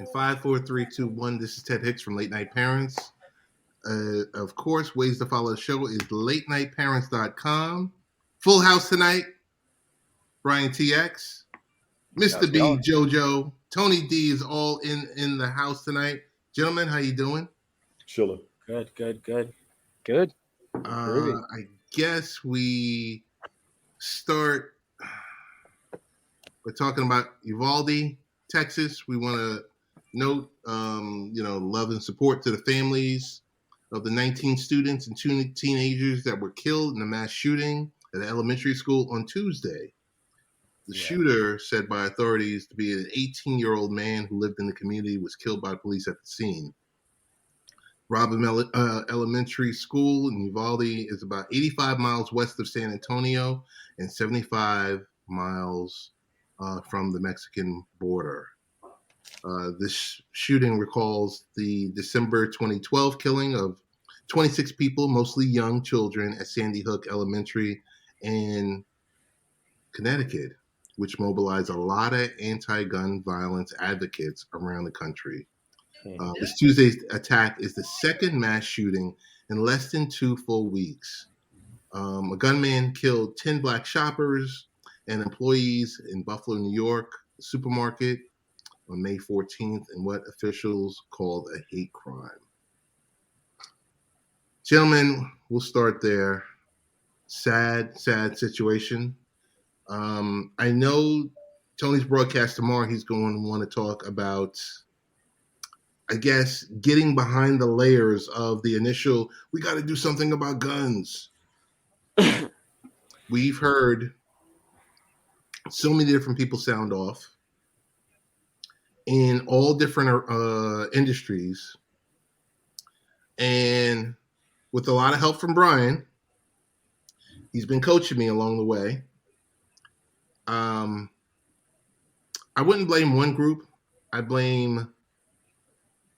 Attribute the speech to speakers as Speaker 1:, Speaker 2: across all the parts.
Speaker 1: In 5, 4, 3, 2, 1, this is Ted Hicks from Late Night Parents. Of course, ways to follow the show is latenightparents.com. Full house tonight. Brian TX, Mr. B, JoJo, Tony D is all in the house tonight. Gentlemen, how you doing?
Speaker 2: Chilling.
Speaker 3: Good.
Speaker 1: I guess we start by talking about Uvalde, Texas. We want to note, love and support to the families of the 19 students and 2 teenagers that were killed in a mass shooting at an elementary school on Tuesday. The shooter, said by authorities to be an 18-year-old man who lived in the community, was killed by police at the scene. Robin Elementary School in Uvalde is about 85 miles west of San Antonio and 75 miles from the Mexican border. This shooting recalls the December 2012 killing of 26 people, mostly young children, at Sandy Hook Elementary in Connecticut, which mobilized a lot of anti-gun violence advocates around the country. This Tuesday's attack is the second mass shooting in less than 2 full weeks. A gunman killed 10 black shoppers and employees in Buffalo, New York, supermarket on May 14th in what officials called a hate crime. Gentlemen, we'll start there. Sad situation. I know Tony's broadcast tomorrow, he's going to want to talk about, I guess, getting behind the layers of the initial, we got to do something about guns. We've heard so many different people sound off in all different industries. And with a lot of help from Brian, he's been coaching me along the way. I wouldn't blame one group. I blame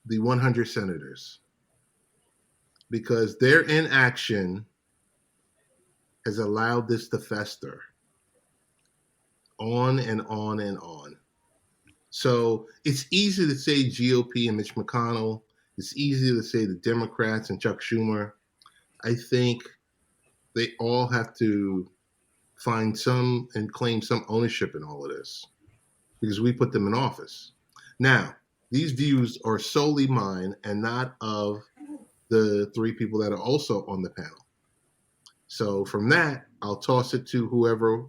Speaker 1: the 100 senators, because their inaction has allowed this to fester on and on and on. So it's easy to say GOP and Mitch McConnell. It's easy to say the Democrats and Chuck Schumer. I think they all have to find some and claim some ownership in all of this, because we put them in office. Now, these views are solely mine and not of the 3 people that are also on the panel. So from that, I'll toss it to whoever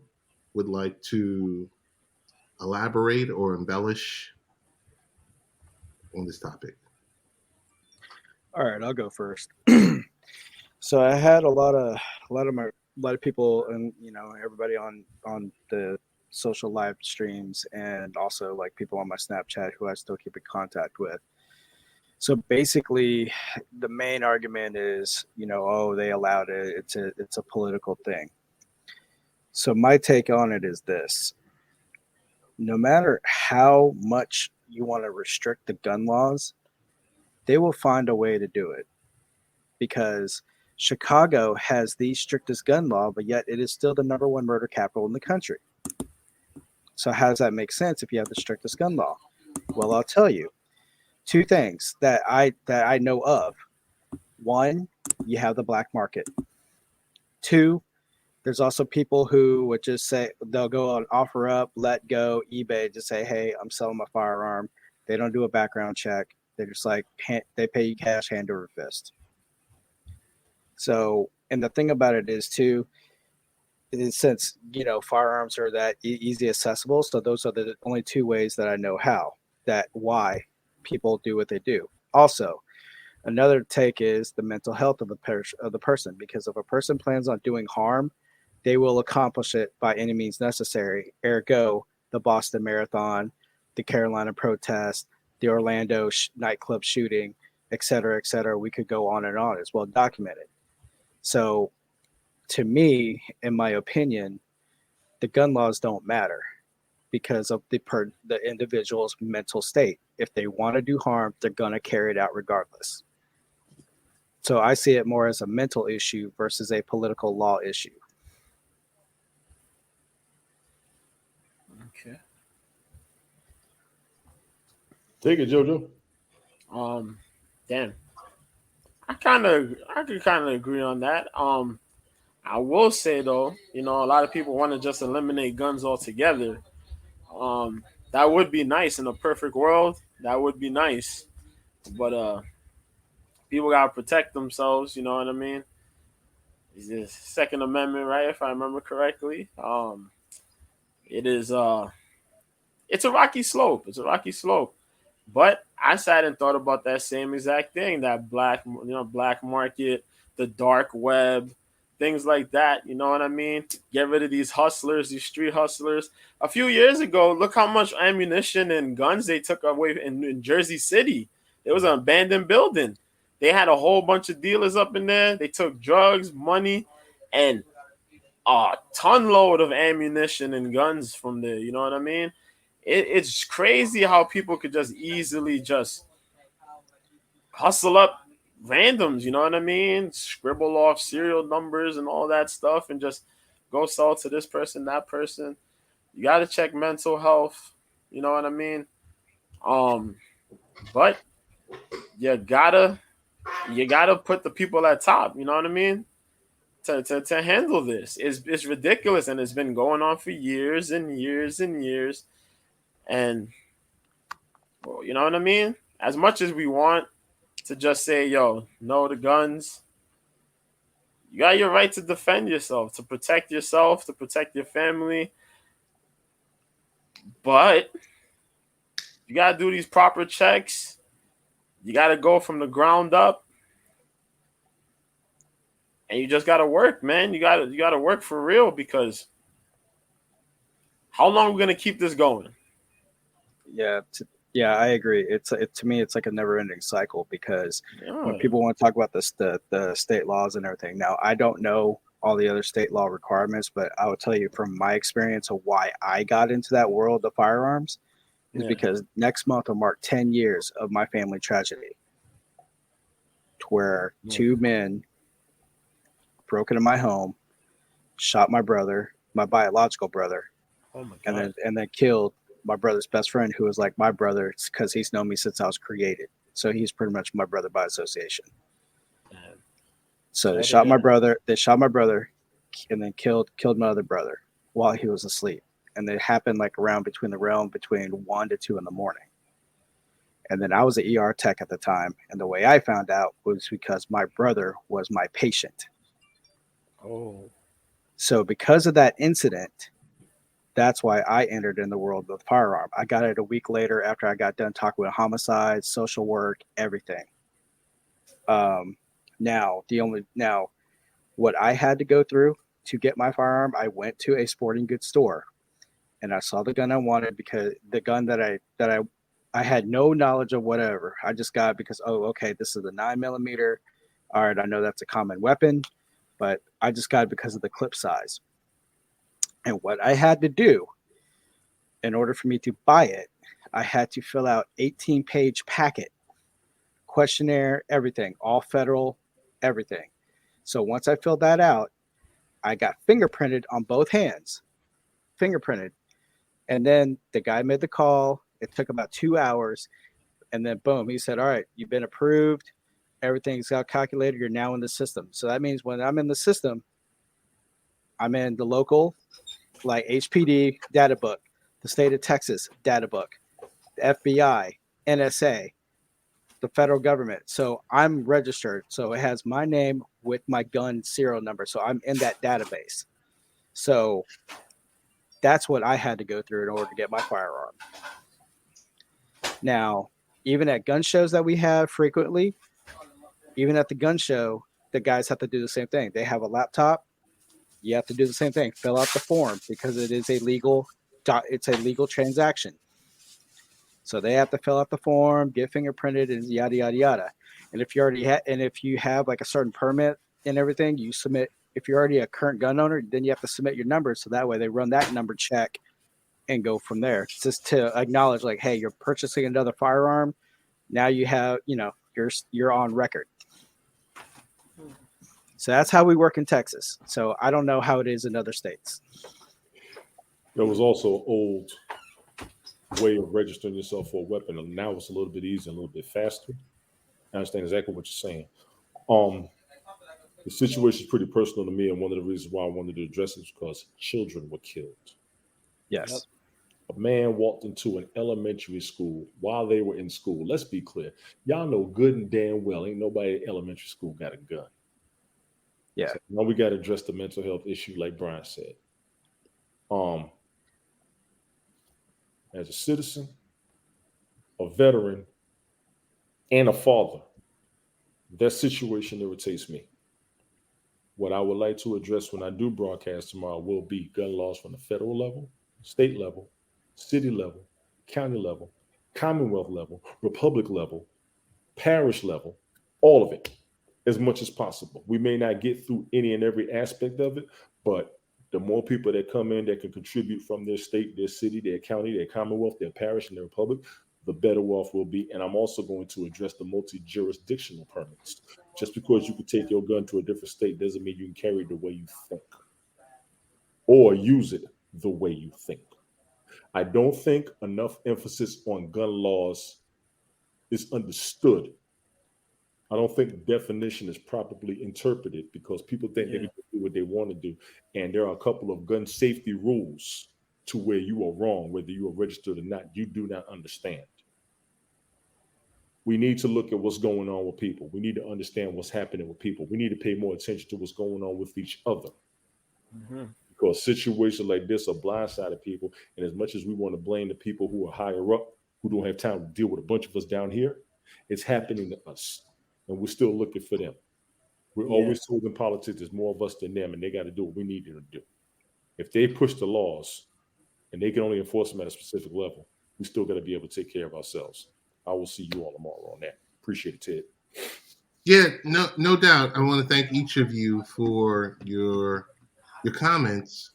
Speaker 1: would like to elaborate or embellish on this topic.
Speaker 3: All right, I'll go first. So I had a lot of people and everybody on the social live streams, and also like people on my Snapchat who I still keep in contact with. So basically, the main argument is, they allowed it. It's a political thing. So my take on it is this: no matter how much you want to restrict the gun laws, they will find a way to do it, because Chicago has the strictest gun law, but yet it is still the #1 murder capital in the country. So how does that make sense if you have the strictest gun law? Well, I'll tell you 2 things that I know of. 1, you have the black market. 2, there's also people who would just say, they'll go on OfferUp, Let Go, eBay, just say, hey, I'm selling my firearm. They don't do a background check. They're just like, they pay you cash, hand over fist. So, and the thing about it is too, since firearms are that easy accessible, so those are the only 2 ways that I know why people do what they do. Also, another take is the mental health of the person, because if a person plans on doing harm, they will accomplish it by any means necessary. Ergo, the Boston Marathon, the Carolina protest, the Orlando nightclub shooting, et cetera, et cetera. We could go on and on. It's well documented. So, to me, in my opinion, the gun laws don't matter because of the individual's mental state. If they want to do harm, they're going to carry it out regardless. So I see it more as a mental issue versus a political law issue.
Speaker 4: Okay.
Speaker 2: Take it, JoJo.
Speaker 4: Damn. I could kind of agree on that. I will say though, a lot of people want to just eliminate guns altogether. Um, that would be nice in a perfect world. That would be nice, but people gotta protect themselves. You know what I mean? It's the Second Amendment, right? If I remember correctly. It is it's a rocky slope. It's a rocky slope. But I sat and thought about that same exact thing, that black market, the dark web, things like that. You know what I mean? Get rid of these hustlers, these street hustlers. A few years ago, look how much ammunition and guns they took away in Jersey City. It was an abandoned building. They had a whole bunch of dealers up in there. They took drugs, money, and a ton load of ammunition and guns from there. You know what I mean? It's crazy how people could just easily just hustle up randoms. You know what I mean? Scribble off serial numbers and all that stuff, and just go sell to this person, that person. You got to check mental health. You know what I mean? But you gotta put the people at top. You know what I mean? To handle this. It's ridiculous, and it's been going on for years and years and years. And well, you know what I mean? As much as we want to just say, yo, no to guns, you got your right to defend yourself, to protect yourself, to protect your family. But you got to do these proper checks. You got to go from the ground up. And you just got to work, man. You got to work for real, because how long are we going to keep this going?
Speaker 3: Yeah, I agree. To me, it's like a never-ending cycle, because when people want to talk about this, the state laws and everything. Now, I don't know all the other state law requirements, but I will tell you from my experience of why I got into that world of firearms is because next month will mark 10 years of my family tragedy, to where two men broke into my home, shot my brother, my biological brother, and then killed my brother's best friend, who was like my brother because he's known me since I was created. So he's pretty much my brother by association. So they shot my brother, and then killed my other brother while he was asleep. And it happened like around between 1 to 2 in the morning. And then I was an ER tech at the time. And the way I found out was because my brother was my patient.
Speaker 4: Oh.
Speaker 3: So because of that incident, that's why I entered in the world of the firearm. I got it a week later after I got done talking with homicide, social work, everything. Now, what I had to go through to get my firearm, I went to a sporting goods store, and I saw the gun I wanted, because the gun that I had no knowledge of whatever. I just got it because, okay, this is a 9mm. All right, I know that's a common weapon, but I just got it because of the clip size. And what I had to do in order for me to buy it, I had to fill out 18-page packet, questionnaire, everything, all federal, everything. So once I filled that out, I got fingerprinted on both hands, and then the guy made the call. It took about 2 hours, and then boom, he said, all right, you've been approved. Everything's got calculated. You're now in the system. So that means when I'm in the system, I'm in the local, like HPD data book, the state of Texas data book, the FBI, NSA, the federal government. So I'm registered. So it has my name with my gun serial number. So I'm in that database. So that's what I had to go through in order to get my firearm. Now, even at gun shows that we have frequently, even at the gun show, the guys have to do the same thing. They have a laptop. You have to do the same thing. Fill out the form, because it is a legal transaction. So they have to fill out the form, get fingerprinted, and yada yada yada. And if you have like a certain permit and everything, you submit. If you're already a current gun owner, then you have to submit your number, so that way they run that number check and go from there. It's just to acknowledge, like, hey, you're purchasing another firearm. Now you have, you're on record. So that's how we work in Texas. So I don't know how it is in other states.
Speaker 2: There was also old way of registering yourself for a weapon. And now it's a little bit easier, a little bit faster. I understand exactly what you're saying. The situation is pretty personal to me, and one of the reasons why I wanted to address it is because children were killed.
Speaker 3: Yes.
Speaker 4: Yep.
Speaker 2: A man walked into an elementary school while they were in school. Let's be clear. Y'all know good and damn well ain't nobody at elementary school got a gun.
Speaker 3: Yeah.
Speaker 2: So now we got to address the mental health issue, like Brian said. As a citizen, a veteran, and a father, that situation irritates me. What I would like to address when I do broadcast tomorrow will be gun laws from the federal level, state level, city level, county level, commonwealth level, republic level, parish level, all of it, as much as possible. We may not get through any and every aspect of it, but the more people that come in that can contribute from their state, their city, their county, their commonwealth, their parish, and their republic, the better off we'll be. And I'm also going to address the multi-jurisdictional permits. Just because you can take your gun to a different state doesn't mean you can carry it the way you think or use it the way you think. I don't think enough emphasis on gun laws is understood. I don't think the definition is properly interpreted because people think they can do what they want to do. And there are a couple of gun safety rules to where you are wrong, whether you are registered or not. You do not understand. We need to look at what's going on with people. We need to understand what's happening with people. We need to pay more attention to what's going on with each other. Mm-hmm. Because situations like this are blindsided people. And as much as we want to blame the people who are higher up, who don't have time to deal with a bunch of us down here, it's happening to us. And we're still looking for them. We're always told in politics there's more of us than them, and they got to do what we need them to do. If they push the laws and they can only enforce them at a specific level, we still got to be able to take care of ourselves. I will see you all tomorrow on that. Appreciate it, Ted.
Speaker 1: Yeah, no doubt. I want to thank each of you for your comments,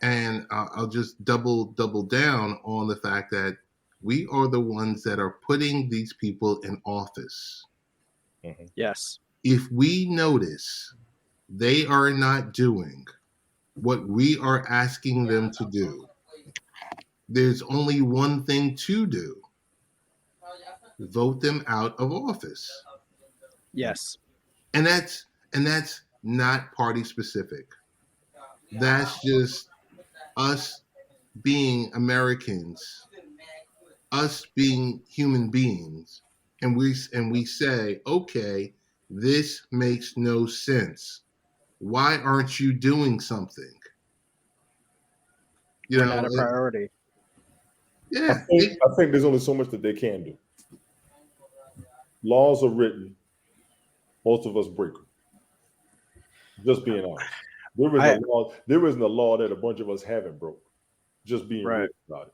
Speaker 1: and I'll just double down on the fact that we are the ones that are putting these people in office.
Speaker 3: Mm-hmm. Yes.
Speaker 1: If we notice they are not doing what we are asking them to do, there's only one thing to do: vote them out of office.
Speaker 3: Yes.
Speaker 1: And that's not party specific. That's just us being Americans, us being human beings, and we say, okay, this makes no sense. Why aren't you doing something?
Speaker 3: We're not a priority.
Speaker 1: Yeah.
Speaker 2: I think there's only so much that they can do. Laws are written. Most of us break them. Just being honest. There isn't a law that a bunch of us haven't broke. Just being real about it.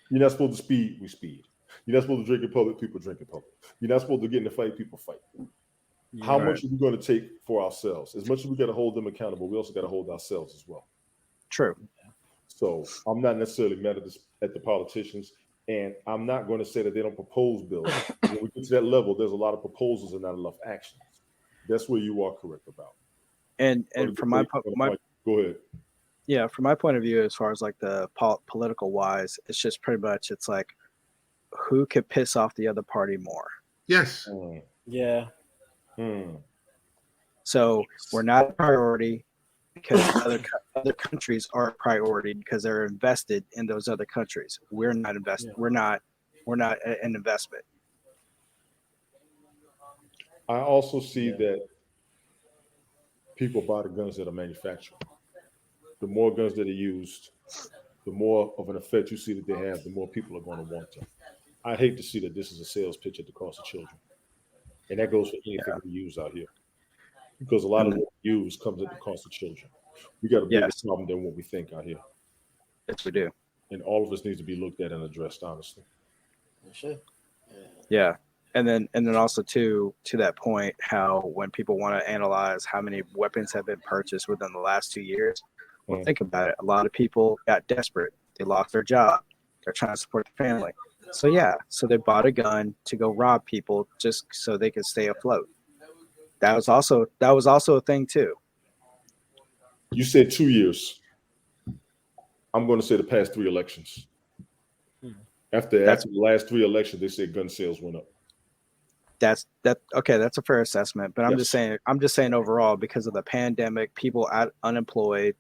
Speaker 2: You're not supposed to speed, we speed. You're not supposed to drink in public, people drink in public. You're not supposed to get in a fight, people fight. How much are we going to take for ourselves? As much as we got to hold them accountable, we also got to hold ourselves as well.
Speaker 3: True.
Speaker 2: So I'm not necessarily mad at the politicians, and I'm not going to say that they don't propose bills. When we get to that level, there's a lot of proposals and not enough actions. That's where you are correct about.
Speaker 3: And from my
Speaker 2: go ahead.
Speaker 3: Yeah, from my point of view, as far as like the political wise, it's just pretty much it's like who could piss off the other party more.
Speaker 1: Yes.
Speaker 4: Yeah.
Speaker 3: So we're not a priority because other countries are a priority because they're invested in those other countries. We're not invested. Yeah. We're not an investment.
Speaker 2: I also see that people buy the guns that are manufactured. The more guns that are used, the more of an effect you see that they have, the more people are going to want them. I hate to see that this is a sales pitch at the cost of children. And that goes for anything we use out here. Because a lot of what we use comes at the cost of children. We got a bigger problem than what we think out here.
Speaker 3: Yes, we do.
Speaker 2: And all of us needs to be looked at and addressed, honestly.
Speaker 4: Sure.
Speaker 3: Yeah. And then also to that point, how when people want to analyze how many weapons have been purchased within the last 2 years, well, think about it. A lot of people got desperate. They lost their job. They're trying to support their family. So they bought a gun to go rob people just so they could stay afloat. That was also a thing too.
Speaker 2: You said 2 years. I'm going to say the past 3 elections. After
Speaker 3: That's-
Speaker 2: the last 3 elections, they said gun sales went up.
Speaker 3: Okay, that's a fair assessment, but I'm
Speaker 2: Yes.
Speaker 3: just saying overall, because of the pandemic, people unemployed,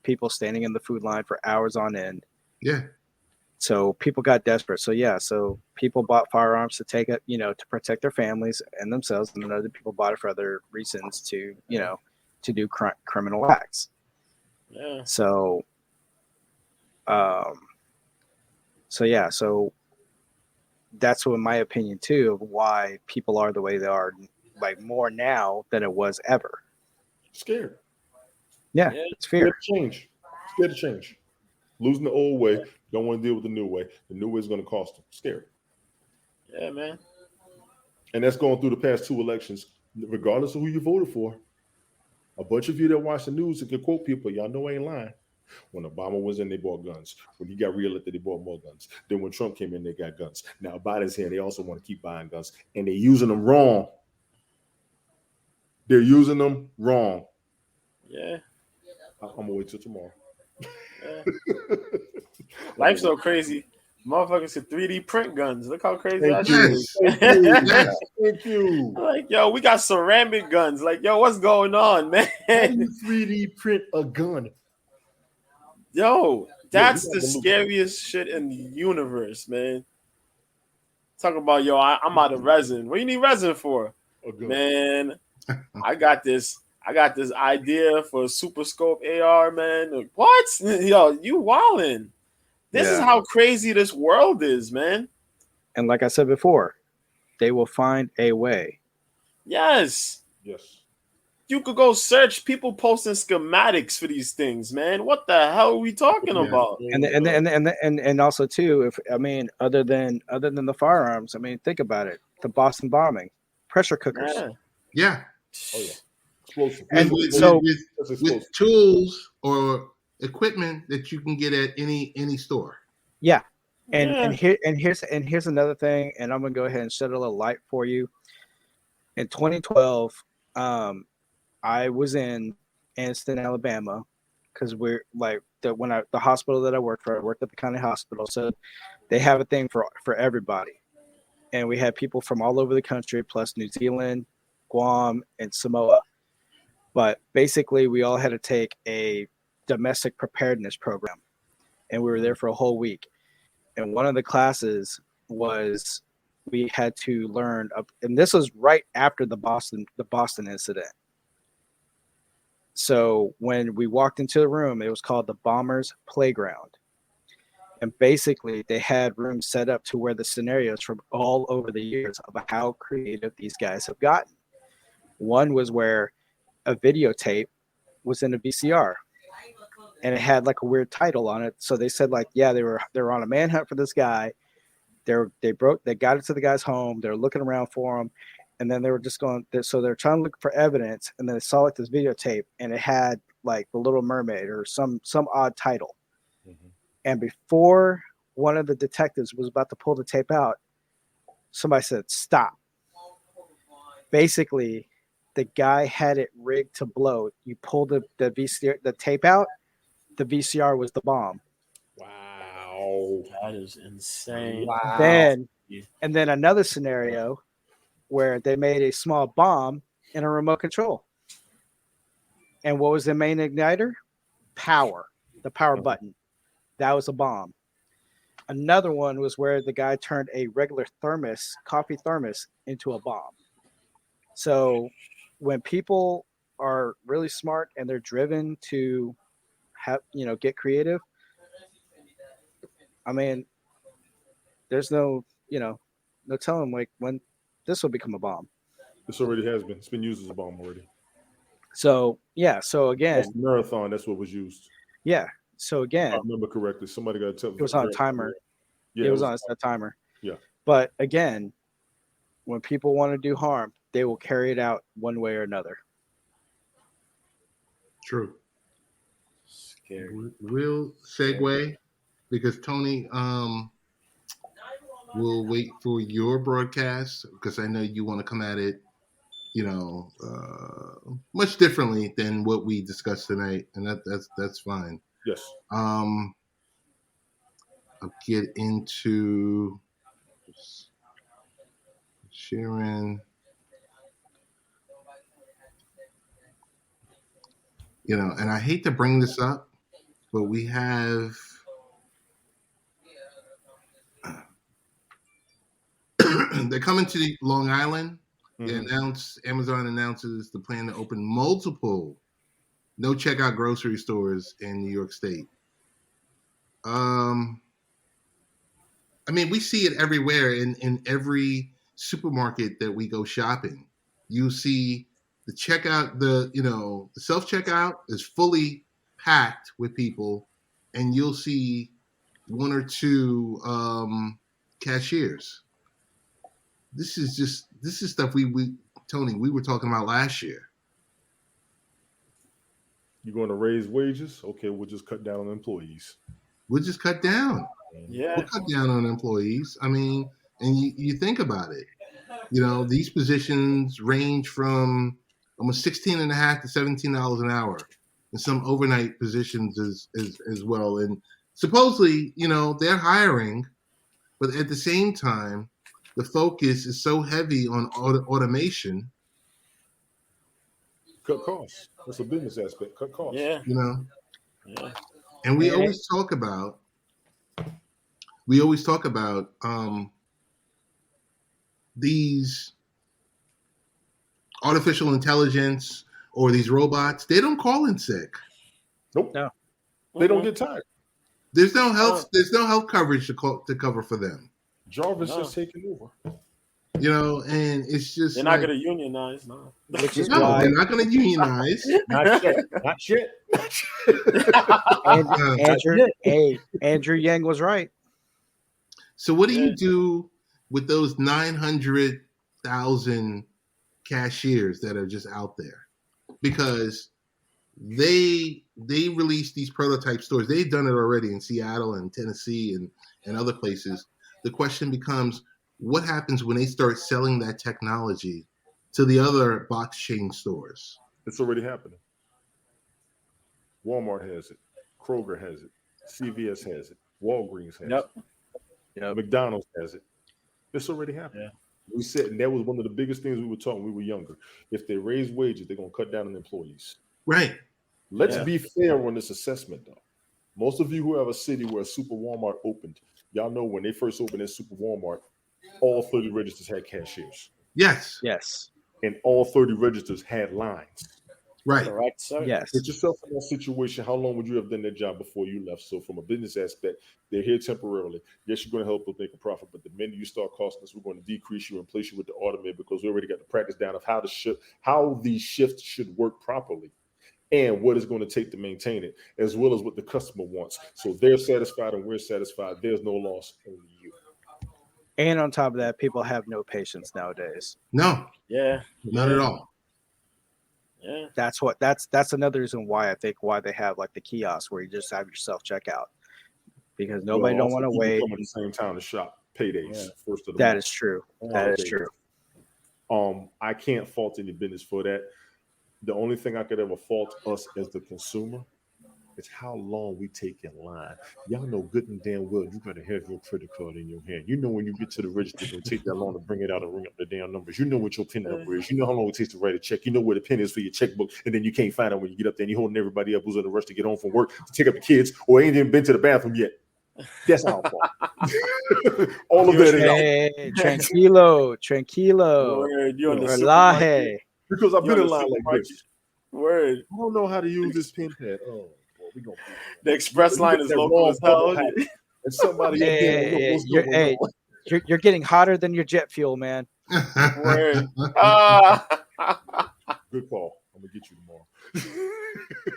Speaker 3: people standing in the food line for hours on end.
Speaker 1: Yeah.
Speaker 3: So people got desperate. So yeah, so people bought firearms to take it, to protect their families and themselves, and then other people bought it for other reasons to do criminal acts.
Speaker 4: Yeah.
Speaker 3: So yeah, so that's what my opinion too of why people are the way they are, like more now than it was ever.
Speaker 2: Scared.
Speaker 3: Yeah, it's fear.
Speaker 2: Scared to change. Losing the old way, don't want to deal with the new way. The new way is going to cost them. Scared.
Speaker 4: Yeah, man.
Speaker 2: And that's going through the past 2 elections, regardless of who you voted for. A bunch of you that watch the news and can quote people, y'all know I ain't lying. When Obama was in, they bought guns. When he got reelected, they bought more guns. Then when Trump came in, they got guns. Now Biden's here, they also want to keep buying guns. And they're using them wrong. They're using them wrong.
Speaker 4: Yeah.
Speaker 2: I'm going to wait till tomorrow.
Speaker 4: Yeah. Life's so crazy. Motherfuckers can 3D print guns. Look how crazy that shit is.
Speaker 2: Thank you.
Speaker 4: Like, yo, we got ceramic guns. Like, yo, what's going on, man?
Speaker 2: How do you 3D print a gun?
Speaker 4: Yo, that's the scariest shit in the universe, man. Talk about, yo, I'm out of resin. What do you need resin for? Man, I got this idea for a Super Scope AR, man. What? Yo, you wildin'. This is how crazy this world is, man.
Speaker 3: And like I said before, they will find a way.
Speaker 4: Yes. You could go search people posting schematics for these things, man. What the hell are we talking about?
Speaker 3: And also too, other than the firearms, think about it. The Boston bombing, pressure cookers.
Speaker 1: Yeah.
Speaker 2: Oh yeah. Explosive.
Speaker 3: And
Speaker 1: with tools or equipment that you can get at any store.
Speaker 3: Yeah. And here's another thing, and I'm gonna go ahead and shed a little light for you. In 2012, I was in Anniston, Alabama, because we're like the hospital that I worked at the county hospital, so they have a thing for everybody, and we had people from all over the country, plus New Zealand, Guam, and Samoa. But basically, we all had to take a domestic preparedness program, and we were there for a whole week. And one of the classes was we had to learn, and this was right after the Boston incident. So when we walked into the room, it was called the Bombers Playground. And basically, they had rooms set up to where the scenarios from all over the years of how creative these guys have gotten. One was where a videotape was in a VCR, and it had like a weird title on it. So they said like, yeah, they were on a manhunt for this guy. They got into the guy's home. They were looking around for him, and then they were just going. So they're trying to look for evidence, and then they saw like this videotape, and it had like The Little Mermaid or some odd title. Mm-hmm. And before one of the detectives was about to pull the tape out, somebody said, "Stop." Basically, the guy had it rigged to blow. You pull the VCR, the tape out, the VCR was the bomb.
Speaker 2: Wow.
Speaker 4: That is insane.
Speaker 3: Wow. Then another scenario where they made a small bomb in a remote control. And what was the main igniter? Power. The power button. That was a bomb. Another one was where the guy turned a regular coffee thermos, into a bomb. So when people are really smart and they're driven to get creative, there's no telling like when this will become a bomb.
Speaker 2: This already has been. It's been used as a bomb already.
Speaker 3: So yeah. So again,
Speaker 2: that's marathon. That's what was used.
Speaker 3: Yeah. So again,
Speaker 2: if I remember correctly, somebody got to tell.
Speaker 3: It was on a timer. Yeah, it was on a timer.
Speaker 2: Yeah.
Speaker 3: But again, when people want to do harm, they will carry it out one way or another.
Speaker 1: True.
Speaker 4: Scary.
Speaker 1: We'll segue because Tony, we'll wait for your broadcast because I know you want to come at it, much differently than what we discussed tonight, and that's fine.
Speaker 2: Yes.
Speaker 1: get into sharing. And I hate to bring this up, but we have they're coming to Long Island. Amazon announces the plan to open multiple no checkout grocery stores in New York State. We see it everywhere in every supermarket that we go shopping. You see the checkout, the self-checkout is fully packed with people, and you'll see one or two cashiers. This is stuff Tony, we were talking about last year.
Speaker 2: You're going to raise wages? Okay, we'll just cut down on employees.
Speaker 1: We'll just cut down.
Speaker 4: Yeah.
Speaker 1: We'll cut down on employees. And you think about it. These positions range from almost $16.50 to $17 an hour, and some overnight positions as well. And supposedly, they're hiring, but at the same time, the focus is so heavy on automation.
Speaker 2: Cut costs. That's a business aspect. Cut costs.
Speaker 4: Yeah.
Speaker 1: Yeah. And we always talk about these artificial intelligence or these robots. They don't call in sick.
Speaker 2: Nope. No. They don't get tired.
Speaker 1: There's no health. There's no health coverage to cover for them.
Speaker 2: Jarvis is taking over.
Speaker 1: And it's just
Speaker 4: they're not going to unionize, no.
Speaker 3: Which is
Speaker 1: no,
Speaker 3: why
Speaker 1: they're not going to unionize.
Speaker 2: Not yet.
Speaker 3: Andrew Yang was right.
Speaker 1: So what do you do with those 900,000 cashiers that are just out there? Because they released these prototype stores. They've done it already in Seattle and Tennessee and other places. The question becomes, what happens when they start selling that technology to the other box chain stores?
Speaker 2: It's already happening. Walmart has it. Kroger has it. CVS has it. Walgreens has it. Yep. McDonald's has it. It's already happening. Yeah. We said, and that was one of the biggest things we were talking when we were younger. If they raise wages, they're going to cut down on employees.
Speaker 1: Right.
Speaker 2: Let's be fair on this assessment, though. Most of you who have a city where a Super Walmart opened, y'all know when they first opened in Super Walmart, all 30 registers had cashiers.
Speaker 1: Yes.
Speaker 2: And all 30 registers had lines.
Speaker 1: Right.
Speaker 4: Correct, sir.
Speaker 3: Yes.
Speaker 2: Put yourself in that situation. How long would you have done that job before you left? So from a business aspect, they're here temporarily. Yes, you're going to help them make a profit, but the minute you start costing us, we're going to decrease you and place you with the automated because we already got the practice down of how these shifts should work properly and what it's going to take to maintain it, as well as what the customer wants. So they're satisfied and we're satisfied. There's no loss, only you.
Speaker 3: And on top of that, people have no patience nowadays.
Speaker 1: No.
Speaker 4: Yeah.
Speaker 1: Not at all.
Speaker 4: Yeah.
Speaker 3: That's another reason why I think why they have like the kiosks where you just have your self checkout, because nobody don't want to wait.
Speaker 2: Come at the same time to shop. Paydays first of the
Speaker 3: That
Speaker 2: month.
Speaker 3: is true. That is true.
Speaker 2: I can't fault any business for that. The only thing I could ever fault us as the consumer is how long we take in line. Y'all know good and damn well you gotta have your credit card in your hand. You know when you get to the register, it's gonna take that long to bring it out and ring up the damn numbers. You know what your PIN number is. You know how long it takes to write a check. You know where the PIN is for your checkbook, and then you can't find it when you get up there and you're holding everybody up who's in a rush to get home from work to take up the kids or ain't even been to the bathroom yet. That's our fault. All of that
Speaker 3: is tranquilo. Relaje.
Speaker 2: Because I've been in line like this.
Speaker 4: Word.
Speaker 2: I don't know how to use this pin pad. Oh, well, we gonna
Speaker 4: the express line is local as hell.
Speaker 2: And somebody
Speaker 3: you're getting hotter than your jet fuel, man.
Speaker 4: Word.
Speaker 2: Good call. I'm gonna get you tomorrow.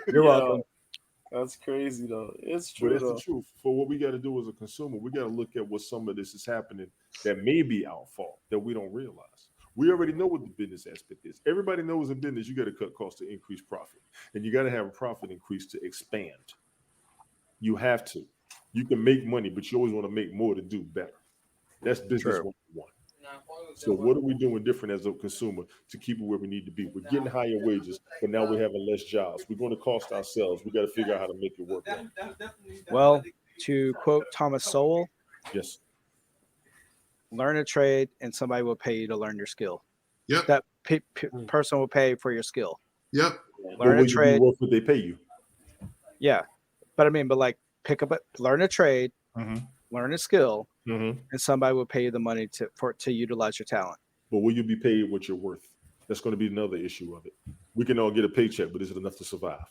Speaker 3: You're welcome.
Speaker 4: That's crazy though. It's true.
Speaker 2: But that's the truth. For what we got to do as a consumer, we got to look at what some of this is happening that may be our fault that we don't realize. We already know what the business aspect is. Everybody knows in business you got to cut costs to increase profit, and you got to have a profit increase to expand. You have to. You can make money, but you always want to make more to do better. That's business 101. So what are we doing different as a consumer to keep it where we need to be? We're getting higher wages, but now we're having less jobs. We're going to cost ourselves. We got to figure out how to make it work.
Speaker 3: Well, to quote Thomas Sowell,
Speaker 2: Yes.
Speaker 3: learn a trade and somebody will pay you to learn your skill.
Speaker 1: Yep.
Speaker 3: That person will pay for your skill.
Speaker 1: Yep.
Speaker 2: But
Speaker 3: Learn
Speaker 2: will
Speaker 3: a
Speaker 2: you
Speaker 3: trade.
Speaker 2: be worth what they pay you?
Speaker 3: Yeah. But like learn a trade, learn a skill,
Speaker 2: Mm-hmm.
Speaker 3: and somebody will pay you the money to utilize your talent.
Speaker 2: But will you be paid what you're worth? That's going to be another issue of it. We can all get a paycheck, but is it enough to survive?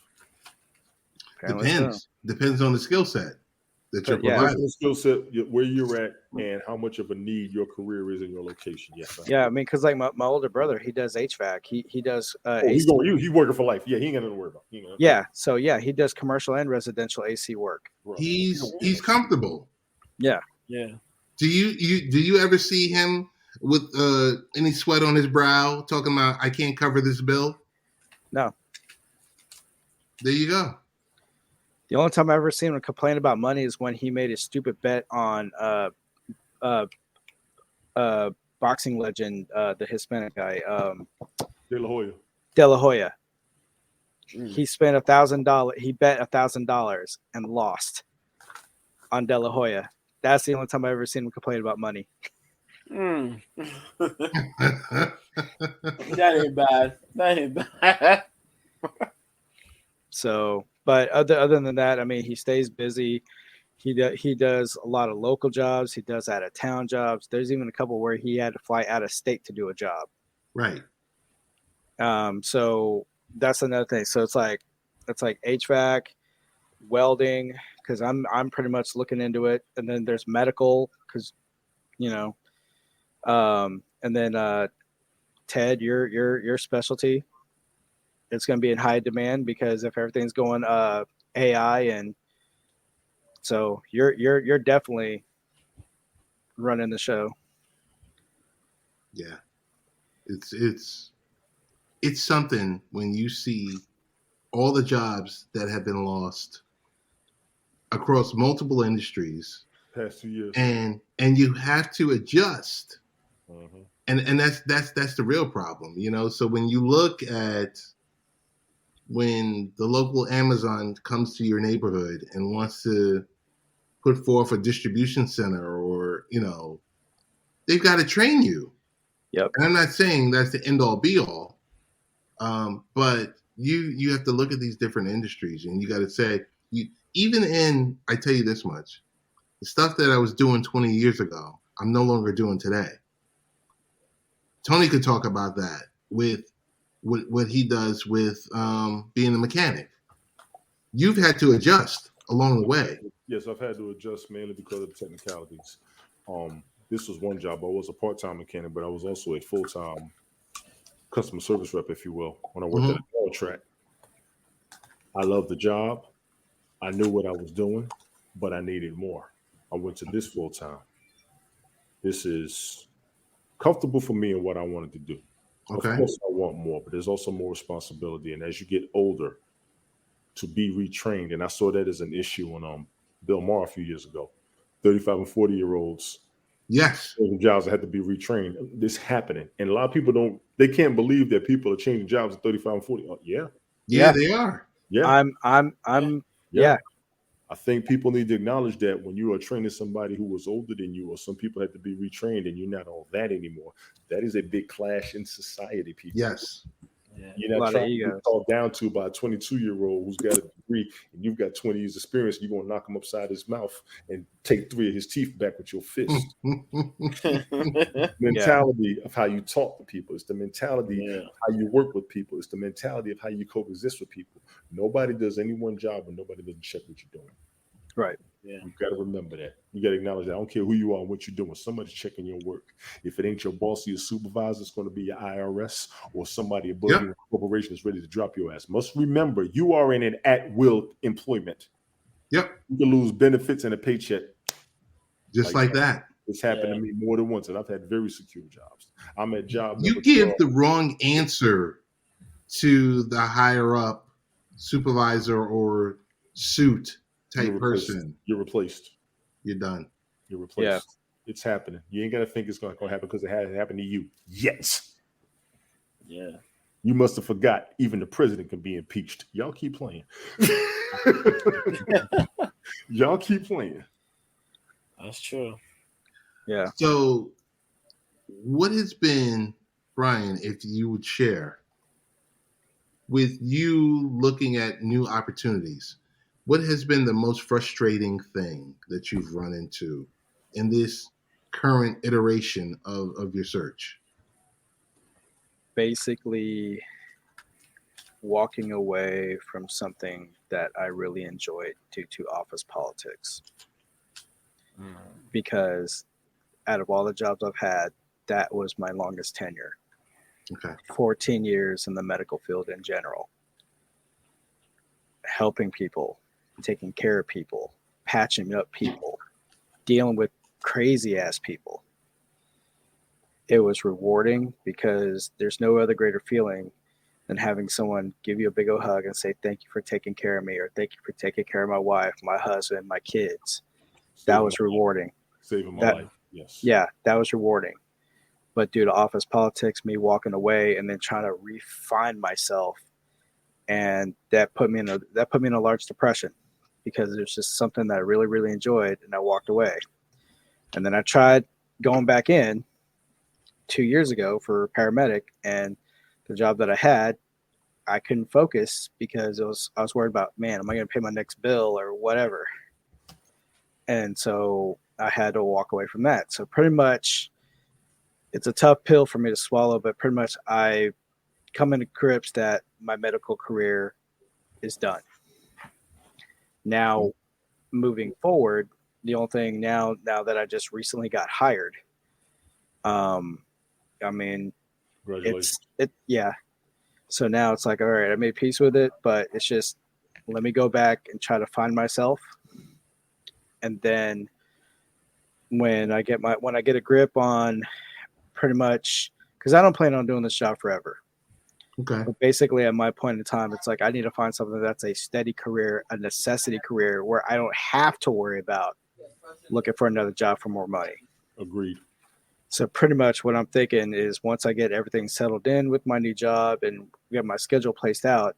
Speaker 3: Apparently so.
Speaker 1: Depends on the skill set that you're
Speaker 3: But, yeah.
Speaker 1: providing.
Speaker 2: The skill set, where you're at, and how much of a need your career is in your location. Yes.
Speaker 3: Yeah, I mean, because like my older brother, he does HVAC. He does.
Speaker 2: He's working for life. Yeah, he ain't got nothing to worry about.
Speaker 3: So yeah, he does commercial and residential AC work.
Speaker 2: Right.
Speaker 1: He's comfortable.
Speaker 3: Yeah.
Speaker 4: Yeah.
Speaker 1: Do you ever see him with any sweat on his brow talking about I can't cover this bill?
Speaker 3: No.
Speaker 1: There you go.
Speaker 3: The only time I've ever seen him complain about money is when he made a stupid bet on boxing legend, the Hispanic guy,
Speaker 2: De La Hoya.
Speaker 3: He spent $1,000. He bet $1,000 and lost on De La Hoya. That's the only time I've ever seen him complain about money.
Speaker 4: That ain't bad. That ain't bad.
Speaker 3: So, but other than that, I mean, he stays busy. He does a lot of local jobs. He does out of town jobs. There's even a couple where he had to fly out of state to do a job.
Speaker 1: Right.
Speaker 3: So that's another thing. So it's like HVAC, welding, because I'm pretty much looking into it. And then there's medical, because and then Ted, your specialty, it's going to be in high demand because if everything's going AI, and so you're definitely running the show.
Speaker 1: Yeah, it's something when you see all the jobs that have been lost across multiple industries
Speaker 2: past 2 years,
Speaker 1: and you have to adjust.
Speaker 2: Mm-hmm.
Speaker 1: And that's the real problem, So when you look at when the local Amazon comes to your neighborhood and wants to put forth a distribution center, or they've got to train you.
Speaker 3: Yep.
Speaker 1: And I'm not saying that's the end all be all, but you have to look at these different industries, and you got to say, I tell you this much, the stuff that I was doing 20 years ago, I'm no longer doing today. Tony could talk about that with what he does with being a mechanic. You've had to adjust along the way.
Speaker 2: Yes, I've had to adjust mainly because of the technicalities. This was one job. I was a part-time mechanic, but I was also a full-time customer service rep, if you will, when I worked at a dog track. I loved the job. I knew what I was doing, but I needed more. I went to this full-time. This is comfortable for me and what I wanted to do.
Speaker 1: Okay.
Speaker 2: Of course, I want more, but there's also more responsibility. And as you get older, to be retrained, and I saw that as an issue on Bill Maher a few years ago, 35 and 40-year-olds.
Speaker 1: Yes.
Speaker 2: Jobs that had to be retrained. This happening. And a lot of people they can't believe that people are changing jobs at 35 and 40. Oh, yeah.
Speaker 1: Yeah, they are.
Speaker 2: Yeah.
Speaker 3: Yeah.
Speaker 2: I think people need to acknowledge that when you are training somebody who was older than you, or some people had to be retrained and you're not all that anymore, that is a big clash in society, people.
Speaker 1: Yes.
Speaker 4: Yeah.
Speaker 2: You're not trying to get talked down to by a 22-year-old who's got a degree and you've got 20 years experience. You're going to knock him upside his mouth and take 3 of his teeth back with your fist. Mentality of how you talk to people. It's the mentality of how you work with people. It's the mentality of how you coexist with people. Nobody does any one job and nobody doesn't check what you're doing.
Speaker 3: Right.
Speaker 4: Yeah.
Speaker 2: You've got to remember that. You got to acknowledge that. I don't care who you are and what you're doing. Somebody's checking your work. If it ain't your boss or your supervisor, it's going to be your IRS or somebody above you in a corporation that's ready to drop your ass. Must remember, you are in an at-will employment.
Speaker 1: Yep.
Speaker 2: You can lose benefits and a paycheck.
Speaker 1: Just like that.
Speaker 2: It's happened to me more than once, and I've had very secure jobs. I'm at job.
Speaker 1: You give the wrong answer to the higher up supervisor or suit type person.
Speaker 2: You're replaced.
Speaker 1: You're done.
Speaker 2: You're replaced. Yeah. It's happening. You ain't got to think it's going to happen because it hasn't happened to you yet.
Speaker 4: Yeah.
Speaker 2: You must have forgot even the president can be impeached. Y'all keep playing. Y'all keep playing.
Speaker 4: That's true.
Speaker 3: Yeah.
Speaker 1: So, what has been, Brian, if you would share, with you looking at new opportunities, what has been the most frustrating thing that you've run into in this current iteration of your search?
Speaker 3: Basically, walking away from something that I really enjoyed due to office politics. Because out of all the jobs I've had, that was my longest tenure.
Speaker 1: Okay.
Speaker 3: 14 years in the medical field in general. Helping people, taking care of people, patching up people, dealing with crazy ass people. It was rewarding because there's no other greater feeling than having someone give you a big old hug and say, thank you for taking care of me, or thank you for taking care of my wife, my husband, my kids. That was rewarding.
Speaker 2: Saving my life. Yes.
Speaker 3: Yeah, that was rewarding. But due to office politics, me walking away and then trying to refine myself, and that put me in a large depression because it was just something that I really, really enjoyed, and I walked away. And then I tried going back in 2 years ago for a paramedic, and the job that I had, I couldn't focus because I was worried about, man, am I going to pay my next bill or whatever? And so I had to walk away from that. So pretty much it's a tough pill for me to swallow, but pretty much I come into grips that my medical career is done. Now, moving forward, the only thing now that I just recently got hired, I mean, yeah. So now it's like, all right, I made peace with it, but it's just, let me go back and try to find myself. And then when I get a grip on pretty much, because I don't plan on doing this job forever.
Speaker 1: Okay.
Speaker 3: But basically, at my point in time, it's like I need to find something that's a steady career, a necessity career, where I don't have to worry about looking for another job for more money.
Speaker 2: Agreed.
Speaker 3: So pretty much what I'm thinking is once I get everything settled in with my new job and get my schedule placed out,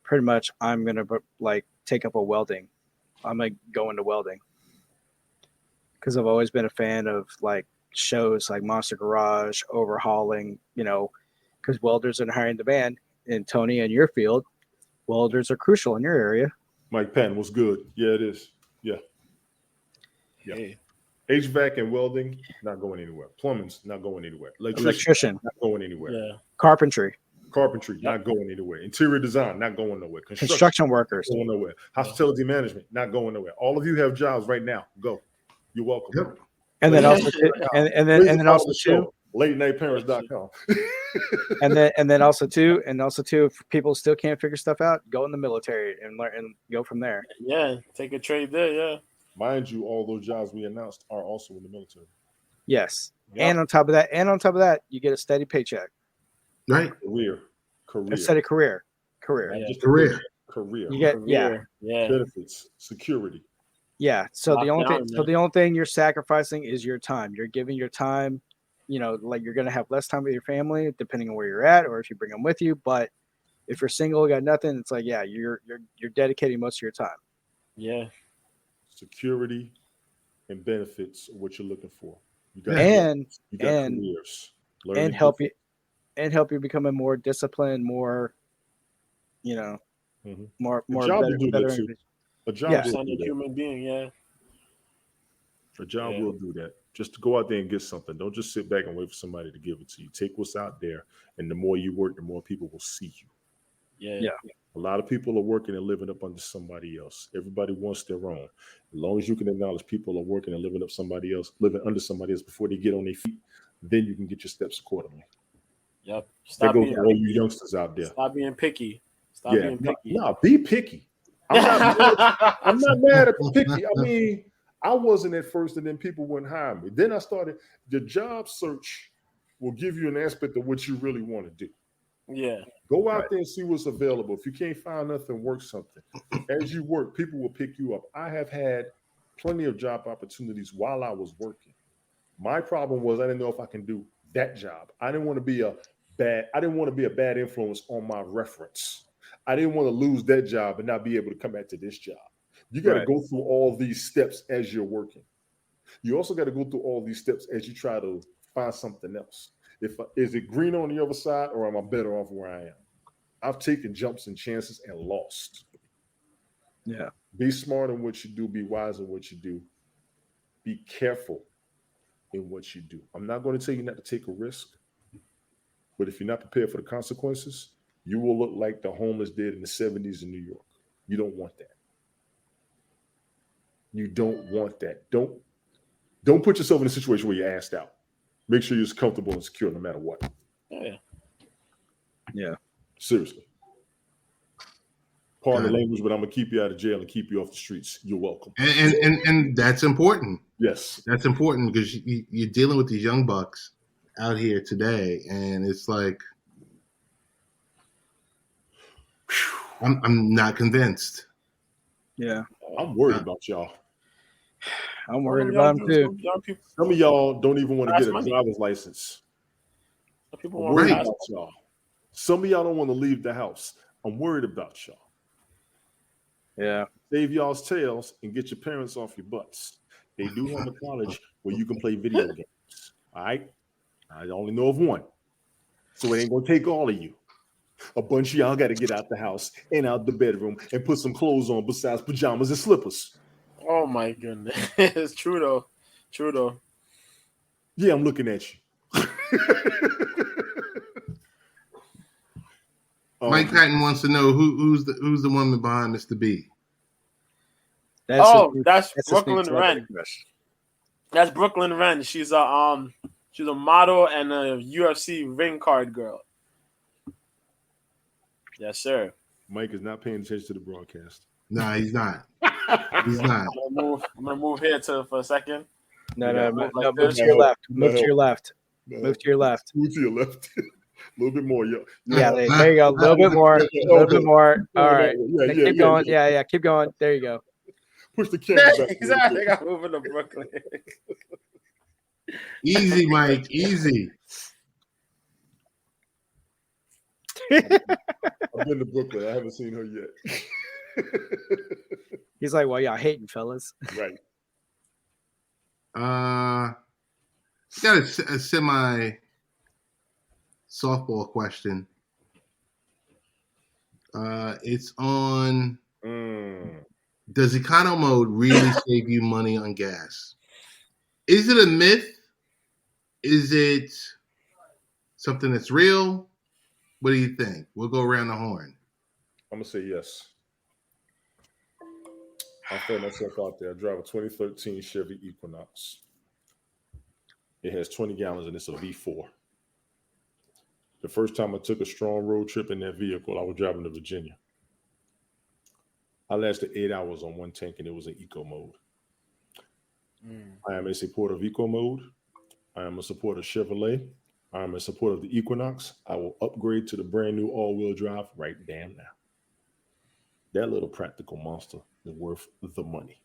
Speaker 3: pretty much I'm going to like take up a welding. I'm going to go into welding because I've always been a fan of like shows like Monster Garage, overhauling, because welders are in high demand. And Tony, in your field, welders are crucial in your area.
Speaker 2: Mike Penn, what's good? Yeah, it is. Yeah.
Speaker 4: Hey.
Speaker 2: HVAC and welding, not going anywhere. Plumbing's not going anywhere.
Speaker 3: Electrician,
Speaker 2: not going anywhere.
Speaker 4: Yeah.
Speaker 3: Carpentry,
Speaker 2: not going anywhere. Interior design, not going nowhere.
Speaker 3: Construction workers,
Speaker 2: not going nowhere. Hospitality management, not going nowhere. All of you have jobs right now. Go. You're welcome.
Speaker 1: Yep.
Speaker 3: And then also, and then also too,
Speaker 2: latenightparents.com.
Speaker 3: and then also too, if people still can't figure stuff out, go in the military and learn and go from there.
Speaker 4: Yeah, take a trade there. Yeah.
Speaker 2: Mind you, all those jobs we announced are also in the military.
Speaker 3: Yes.
Speaker 2: Yep.
Speaker 3: And on top of that, you get a steady paycheck.
Speaker 1: Right.
Speaker 2: Career.
Speaker 3: A steady career.
Speaker 1: Yeah. Just career.
Speaker 3: You get
Speaker 4: yeah.
Speaker 2: Benefits, security.
Speaker 3: Yeah. So the only thing you're sacrificing is your time. You're giving your time, like you're gonna have less time with your family, depending on where you're at, or if you bring them with you. But if you're single, got nothing, it's like, yeah, you're dedicating most of your time.
Speaker 4: Yeah.
Speaker 2: Security and benefits are what you're looking for. You got careers.
Speaker 3: And help you become a more disciplined, more, more better.
Speaker 2: A job will
Speaker 4: do that. Human being, yeah.
Speaker 2: A job will do that. Just to go out there and get something. Don't just sit back and wait for somebody to give it to you. Take what's out there, and the more you work, the more people will see you.
Speaker 4: Yeah.
Speaker 2: A lot of people are working and living up under somebody else. Everybody wants their own. As long as you can acknowledge people are working and living under somebody else before they get on their feet, then you can get your steps accordingly.
Speaker 4: Yep.
Speaker 2: Stop being all you youngsters out there.
Speaker 4: Stop being picky.
Speaker 2: Be picky. I'm not mad at picky. I mean, I wasn't at first, and then people wouldn't hire me. Then I started. The job search will give you an aspect of what you really want to do.
Speaker 4: Yeah.
Speaker 2: Go out there and see what's available. If you can't find nothing, work something. As you work, people will pick you up. I have had plenty of job opportunities while I was working. My problem was I didn't know if I can do that job. I didn't want to be a bad influence on my reference. I didn't want to lose that job and not be able to come back to this job. You got to
Speaker 3: Right.
Speaker 2: go through all these steps as you're working. You also got to go through all these steps as you try to find something else. Is it green on the other side, or am I better off where I am? I've taken jumps and chances and lost.
Speaker 3: Yeah.
Speaker 2: Be smart in what you do. Be wise in what you do. Be careful in what you do. I'm not going to tell you not to take a risk, but if you're not prepared for the consequences, you will look like the homeless did in the 70s in New York. You don't want that. You don't want that. Don't put yourself in a situation where you're asked out. Make sure you're comfortable and secure no matter what.
Speaker 4: Yeah.
Speaker 3: Yeah.
Speaker 2: Seriously. Pardon
Speaker 1: Got
Speaker 2: the
Speaker 1: it.
Speaker 2: language, but I'm gonna keep you out of jail and keep you off the streets. You're welcome.
Speaker 1: And that's important.
Speaker 2: Yes.
Speaker 1: That's important because you're dealing with these young bucks out here today, and it's like I'm not convinced.
Speaker 3: Yeah.
Speaker 2: I'm worried about y'all.
Speaker 3: I'm worried about them too.
Speaker 4: Young people
Speaker 2: Some of y'all don't even want to
Speaker 4: Fast
Speaker 2: get a
Speaker 4: money.
Speaker 2: driver's license.
Speaker 4: people
Speaker 2: I'm
Speaker 4: want
Speaker 2: worried
Speaker 1: Right.
Speaker 4: fast
Speaker 2: about y'all. Some of y'all don't want to leave the house. I'm worried about y'all.
Speaker 3: Yeah.
Speaker 2: Save y'all's tails and get your parents off your butts. They do have a college where you can play video games. All right? I only know of one. So it ain't going to take all of you. A bunch of y'all got to get out the house and out the bedroom and put some clothes on besides pajamas and slippers.
Speaker 4: Oh my goodness. It's true though. True though.
Speaker 2: Yeah, I'm looking at you.
Speaker 1: Mike Patton wants to know who's the woman behind Mr. B.
Speaker 3: That's
Speaker 4: That's
Speaker 3: his
Speaker 4: Brooklyn
Speaker 3: new celebrity
Speaker 4: Wren.
Speaker 3: crush.
Speaker 4: That's Brooklyn Wren. She's a model and a UFC ring card girl. Yes, sir.
Speaker 2: Mike is not paying attention to the broadcast.
Speaker 1: No, he's not. He's not.
Speaker 4: I'm gonna move here for a second.
Speaker 3: No,
Speaker 4: move
Speaker 3: move
Speaker 4: like
Speaker 3: to
Speaker 4: this.
Speaker 3: your left.
Speaker 2: No.
Speaker 3: Move to your left.
Speaker 2: No.
Speaker 3: Move to your left.
Speaker 2: Move to your left. A little bit more.
Speaker 3: Yeah, there you go. A little bit more. A little bit more. All right.
Speaker 2: Yeah,
Speaker 3: Keep going. Yeah. Keep going. There you go.
Speaker 2: Push the camera back.
Speaker 4: Exactly. I'm moving to Brooklyn.
Speaker 1: Easy, Mike. Easy.
Speaker 2: I've been to Brooklyn. I haven't seen her yet.
Speaker 3: He's like, well, y'all hating, fellas.
Speaker 2: Right.
Speaker 1: Got a semi softball question. It's on. Does Econo mode really save you money on gas? Is it a myth? Is it something that's real? What do you think? We'll go around the horn.
Speaker 2: I'm going to say yes. I'll throw myself out there. I drive a 2013 Chevy Equinox. It has 20 gallons and it's a V4. The first time I took a strong road trip in that vehicle, I was driving to Virginia. I lasted 8 hours on one tank and it was in eco mode. I am a supporter of eco mode. I am a supporter of Chevrolet. I am a supporter of the Equinox. I will upgrade to the brand new all-wheel drive right damn now. That little practical monster is worth the money.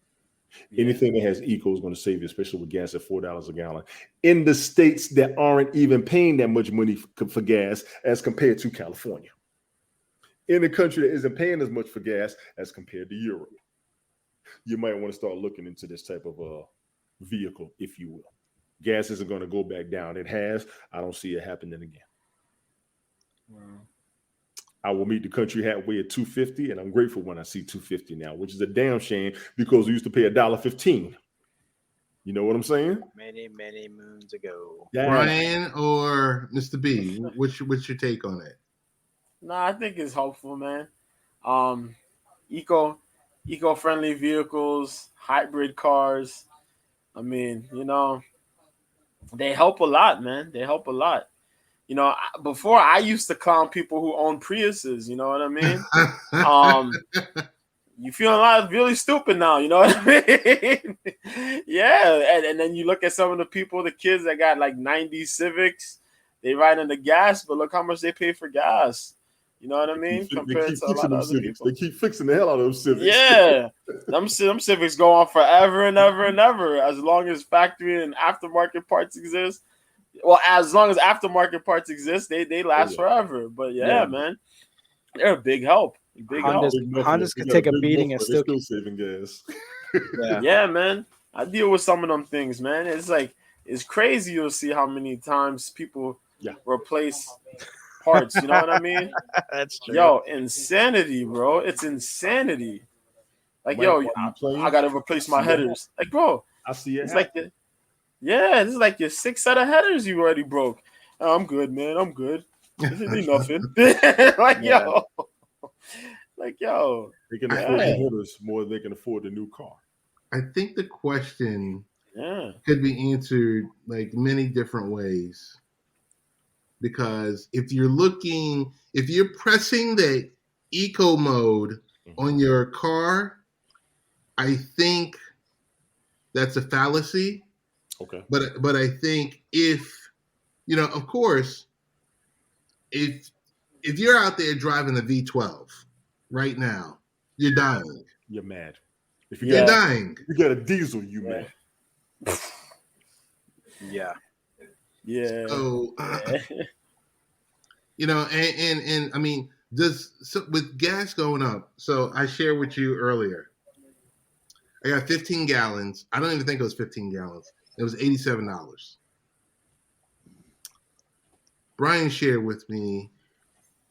Speaker 2: Yeah. Anything that has eco is going to save you, especially with gas at $4 a gallon. In the states that aren't even paying that much money for gas as compared to California. In a country that isn't paying as much for gas as compared to Europe. You might want to start looking into this type of vehicle, if you will. Gas isn't going to go back down. It has. I don't see it happening again. Wow. I will meet the country halfway at $2.50, and I'm grateful when I see $2.50 now, which is a damn shame because we used to pay $1.15. You know what I'm saying?
Speaker 3: Many, many moons ago.
Speaker 2: Yeah.
Speaker 1: Brian or Mr. B, what's your take on it?
Speaker 4: No, I think it's helpful, man. Eco-friendly vehicles, hybrid cars. I mean, they help a lot, man. They help a lot. Before I used to clown people who own Priuses. You know what I mean? You feel a lot really stupid now. You know what I mean? Yeah, and then you look at some of the people, the kids that got like 90 Civics. They ride on the gas, but look how much they pay for gas. You know what I mean? Compared to a lot of other people.
Speaker 2: They keep fixing the hell out of those Civics.
Speaker 4: Yeah. them Civics go on forever and ever and ever. As long as factory and aftermarket parts exist. Well, as long as aftermarket parts exist, they last forever. But yeah, man, they're a big help. Big help.
Speaker 3: Hondas could take a beating and still
Speaker 2: saving gas.
Speaker 4: Yeah, man. I deal with some of them things, man. It's like it's crazy. You'll see how many times people replace parts. You know what I mean?
Speaker 3: That's true.
Speaker 4: Yo, insanity, bro. It's insanity. Like, yo, I gotta replace my headers. Like, bro,
Speaker 2: I see it.
Speaker 4: It's like this is like your 6 set of headers you already broke. Oh, I'm good, man. I'm good. This ain't nothing. yo.
Speaker 2: They can afford the headers more than they can afford the new car.
Speaker 1: I think the question could be answered like many different ways. Because if you're pressing the eco mode on your car, I think that's a fallacy.
Speaker 2: Okay.
Speaker 1: But I think if, of course, if you're out there driving a V12 right now, you're dying.
Speaker 2: You're mad. If
Speaker 1: you're dying.
Speaker 2: You got a diesel, you mad.
Speaker 3: Yeah.
Speaker 4: Yeah.
Speaker 1: So, and I mean, with gas going up, so I shared with you earlier, I got 15 gallons. I don't even think it was 15 gallons. It was $87. Brian shared with me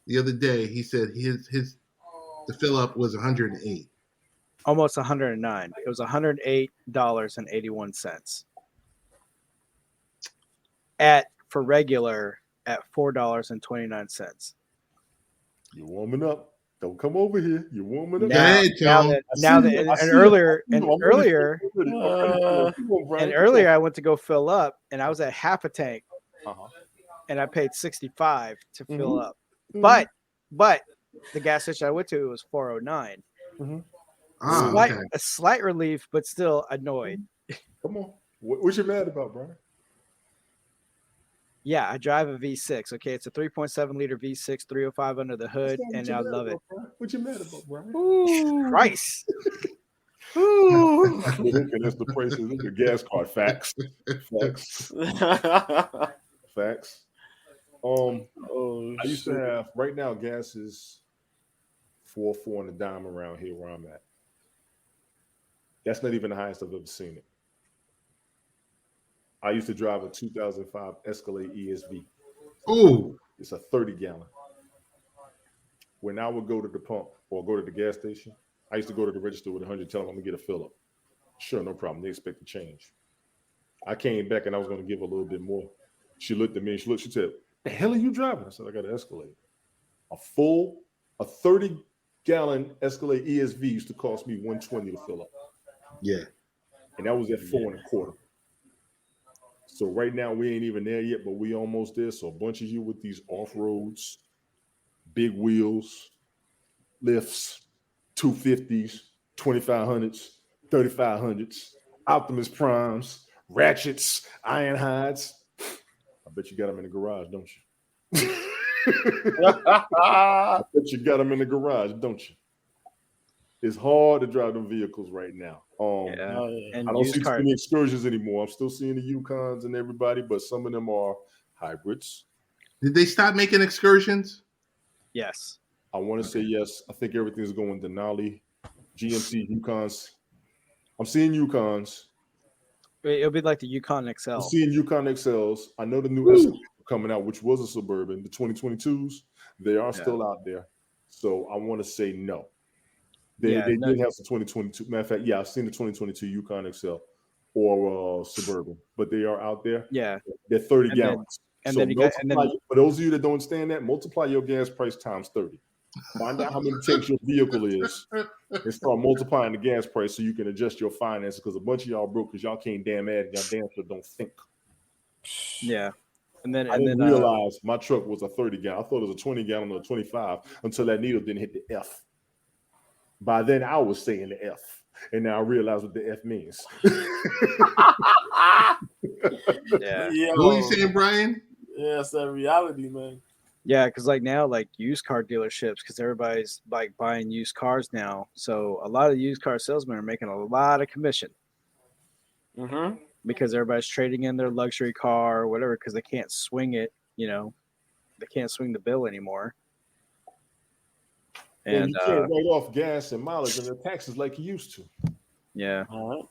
Speaker 1: the other day. He said the fill up was 108.
Speaker 3: Almost 109. It was $108.81. For regular at $4.29.
Speaker 2: You're warming up. Don't come over here. You're warming up.
Speaker 3: Earlier I went to go fill up and I was at half a tank. And I paid $65 to fill up. But the gas station I went to was $4.09. A slight relief, but still annoyed.
Speaker 2: Come on. What you mad about, Brian?
Speaker 3: Yeah, I drive a V6. Okay, it's a 3.7 liter V6, 305 under the hood, and I love it.
Speaker 2: What you mad about, Brian?
Speaker 3: Ooh, price.
Speaker 2: Ooh. That's the price of the gas card. Facts. I used to have. Right now, gas is $4 on the dime around here where I'm at. That's not even the highest I've ever seen it. I used to drive a 2005 Escalade ESV.
Speaker 1: Ooh.
Speaker 2: It's a 30-gallon. When I would go to the pump or go to the gas station, I used to go to the register with 100, tell them I'm going to get a fill up. Sure, no problem. They expect to change. I came back and I was going to give a little bit more. She looked at me and she said, "The hell are you driving?" I said, "I got an Escalade." A 30-gallon Escalade ESV used to cost me $120 to fill up.
Speaker 1: Yeah.
Speaker 2: And that was at $4.25. So right now we ain't even there yet, but we almost there. So a bunch of you with these off-roads, big wheels, lifts, 250s, 2500s, 3500s, Optimus Primes, ratchets, iron hides. I bet you got them in the garage, don't you? I bet you got them in the garage, don't you? It's hard to drive them vehicles right now.
Speaker 3: And
Speaker 2: I don't see too many excursions anymore. I'm still seeing the Yukons and everybody, but some of them are hybrids.
Speaker 1: Did they stop making excursions?
Speaker 3: Yes.
Speaker 2: I want to say yes. I think everything's going Denali, GMC Yukons. I'm seeing Yukons.
Speaker 3: It'll be like the Yukon XL.
Speaker 2: I'm seeing Yukon XLs. I know the new Escalade coming out, which was a Suburban, the 2022s. They are still out there. So I want to say no. They did have some 2022. Matter of fact, I've seen the 2022 Yukon XL or Suburban, but they are out there.
Speaker 3: Yeah.
Speaker 2: They're 30 gallons.
Speaker 3: And
Speaker 2: so
Speaker 3: then
Speaker 2: for those of you that don't understand that, multiply your gas price times 30. Find out how many tanks your vehicle is and start multiplying the gas price so you can adjust your finances, because a bunch of y'all broke because y'all can't damn add and y'all damn sure don't think.
Speaker 3: Yeah. And then
Speaker 2: I didn't realize my truck was a 30 gallon. I thought it was a 20 gallon or a 25 until that needle didn't hit the F. By then I was saying the F, and now I realize what the F means.
Speaker 3: Yeah.
Speaker 1: What are you saying, Brian?
Speaker 4: Yeah, it's that reality, man.
Speaker 3: Yeah, because like now, like used car dealerships, because everybody's like buying used cars now. So a lot of used car salesmen are making a lot of commission.
Speaker 4: Mm-hmm.
Speaker 3: Because everybody's trading in their luxury car or whatever, because they can't swing it, they can't swing the bill anymore.
Speaker 2: And
Speaker 3: And
Speaker 2: you can't write off gas and mileage and the taxes like you used to.
Speaker 3: yeah.
Speaker 4: All right.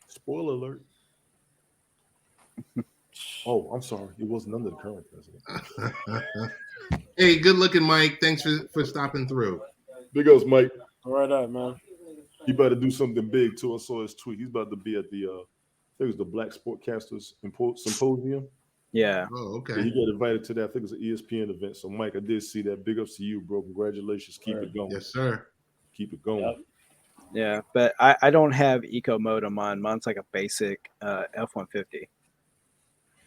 Speaker 2: Spoiler alert. Oh, I'm sorry. It wasn't under the current president.
Speaker 1: Hey, good looking, Mike. Thanks for stopping through.
Speaker 2: Big ups, Mike.
Speaker 4: All right, up, man.
Speaker 2: He about to do something big too. I saw his tweet. He's about to be at the I think it was the Black Sportcasters Symposium.
Speaker 3: Yeah.
Speaker 1: Oh,
Speaker 2: Yeah,
Speaker 1: okay.
Speaker 2: he got invited to that. I think it was an ESPN event. So, Mike, I did see that. Big ups to you, bro. Congratulations. Keep it going.
Speaker 1: Yes, sir.
Speaker 2: Keep it going.
Speaker 4: Yep.
Speaker 3: Yeah, but I don't have eco mode on mine. Mine's like a basic F-150,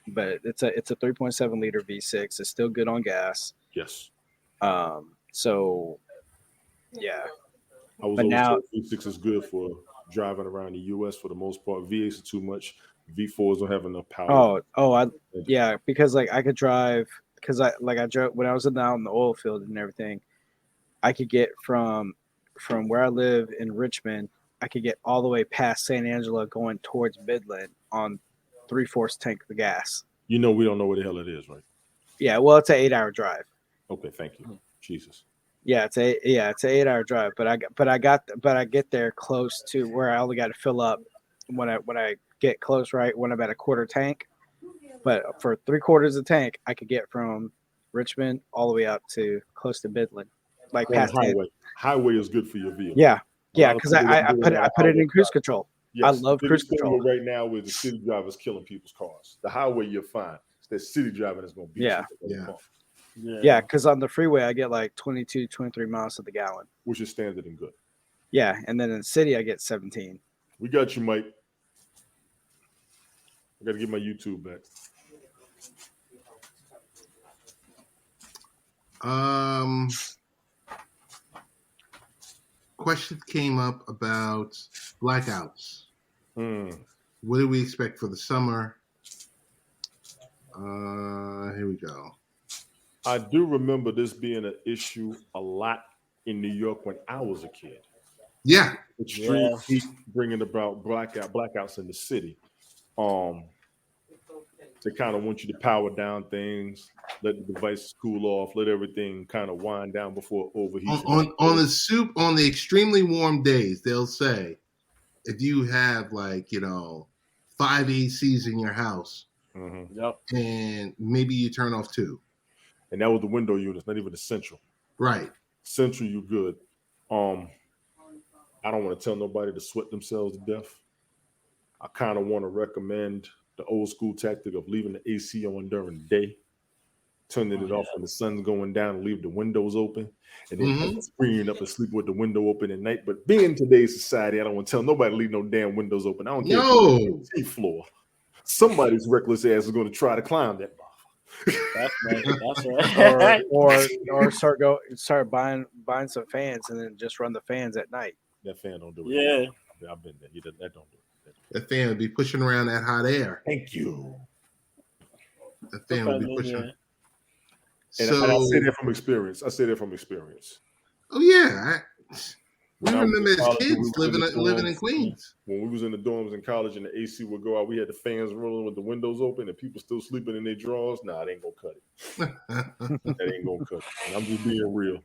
Speaker 3: but it's a 3.7 liter V6. It's still good on gas.
Speaker 2: Yes.
Speaker 3: So yeah,
Speaker 2: I was
Speaker 3: But
Speaker 2: always
Speaker 3: now-
Speaker 2: told V6 is good for driving around the U.S. for the most part. V8s are too much. V4s don't have enough power.
Speaker 3: yeah, because like I could drive because I drove when I was out in the oil field and everything. I could get from where I live in Richmond. I could get all the way past San Angelo going towards Midland on 3/4 tank of gas.
Speaker 2: You know we don't know where the hell it is, right?
Speaker 3: Yeah, well, it's an 8-hour drive.
Speaker 2: Okay, thank you. Jesus.
Speaker 3: Yeah, it's an 8-hour drive. But I get there close to where I only got to fill up when I get close, right when I'm at a quarter tank. But for 3/4 of tank, I could get from Richmond all the way out to close to Midland, like
Speaker 2: On
Speaker 3: past
Speaker 2: the highway. Highway is good for your vehicle.
Speaker 3: Yeah,
Speaker 2: A lot of
Speaker 3: because
Speaker 2: people
Speaker 3: I
Speaker 2: don't do
Speaker 3: put
Speaker 2: it on
Speaker 3: it in
Speaker 2: highway.
Speaker 3: cruise control.
Speaker 2: Yes,
Speaker 3: I love
Speaker 2: the
Speaker 3: cruise
Speaker 2: biggest thing
Speaker 3: control.
Speaker 2: right now is the city drivers killing people's cars. The highway, you're fine. It's that city driving that's going to beat
Speaker 3: Yeah.
Speaker 2: you.
Speaker 1: Yeah.
Speaker 3: Yeah, because on the freeway I get like 22, 23 miles to the gallon.
Speaker 2: Which is standard and good.
Speaker 3: Yeah, and then in the city I get 17.
Speaker 2: We got you, Mike. I got to get my YouTube back.
Speaker 1: Question came up about blackouts. What do we expect for the summer? Here we go.
Speaker 2: I do remember this being an issue a lot in New York when I was a kid.
Speaker 1: Yeah.
Speaker 2: Extreme heat bringing about blackouts in the city. They kind of want you to power down things, let the devices cool off, let everything kind of wind down before it overheats.
Speaker 1: On the extremely warm days, they'll say if you have 5 ACs in your house, and maybe you turn off 2.
Speaker 2: And that was the window units, not even the central.
Speaker 1: Right.
Speaker 2: Central, you good. I don't want to tell nobody to sweat themselves to death. I kind of want to recommend the old school tactic of leaving the AC on during the day, turning it off when the sun's going down, and leave the windows open, and then springing up and sleep with the window open at night. But being today's society, I don't want to tell nobody to leave no damn windows open. I don't care.
Speaker 1: No.
Speaker 2: Sea floor. Somebody's reckless ass is going to try to climb that.
Speaker 4: That's right.
Speaker 3: or start buying some fans and then just run the fans at night.
Speaker 2: That fan don't do it.
Speaker 4: Yeah.
Speaker 2: I've been there. That don't do it.
Speaker 1: That fan would be pushing around that hot air.
Speaker 2: Thank you.
Speaker 1: That fan would be pushing.
Speaker 2: And I say that from experience.
Speaker 1: Oh yeah.
Speaker 2: When
Speaker 1: I
Speaker 2: I was
Speaker 1: remember
Speaker 2: in
Speaker 1: as
Speaker 2: college,
Speaker 1: kids
Speaker 2: when we was
Speaker 1: living in Queens.
Speaker 2: When we was in the dorms in college and the AC would go out, we had the fans rolling with the windows open and people still sleeping in their drawers. Nah, it ain't gonna cut it. That ain't gonna cut it. And I'm just being real.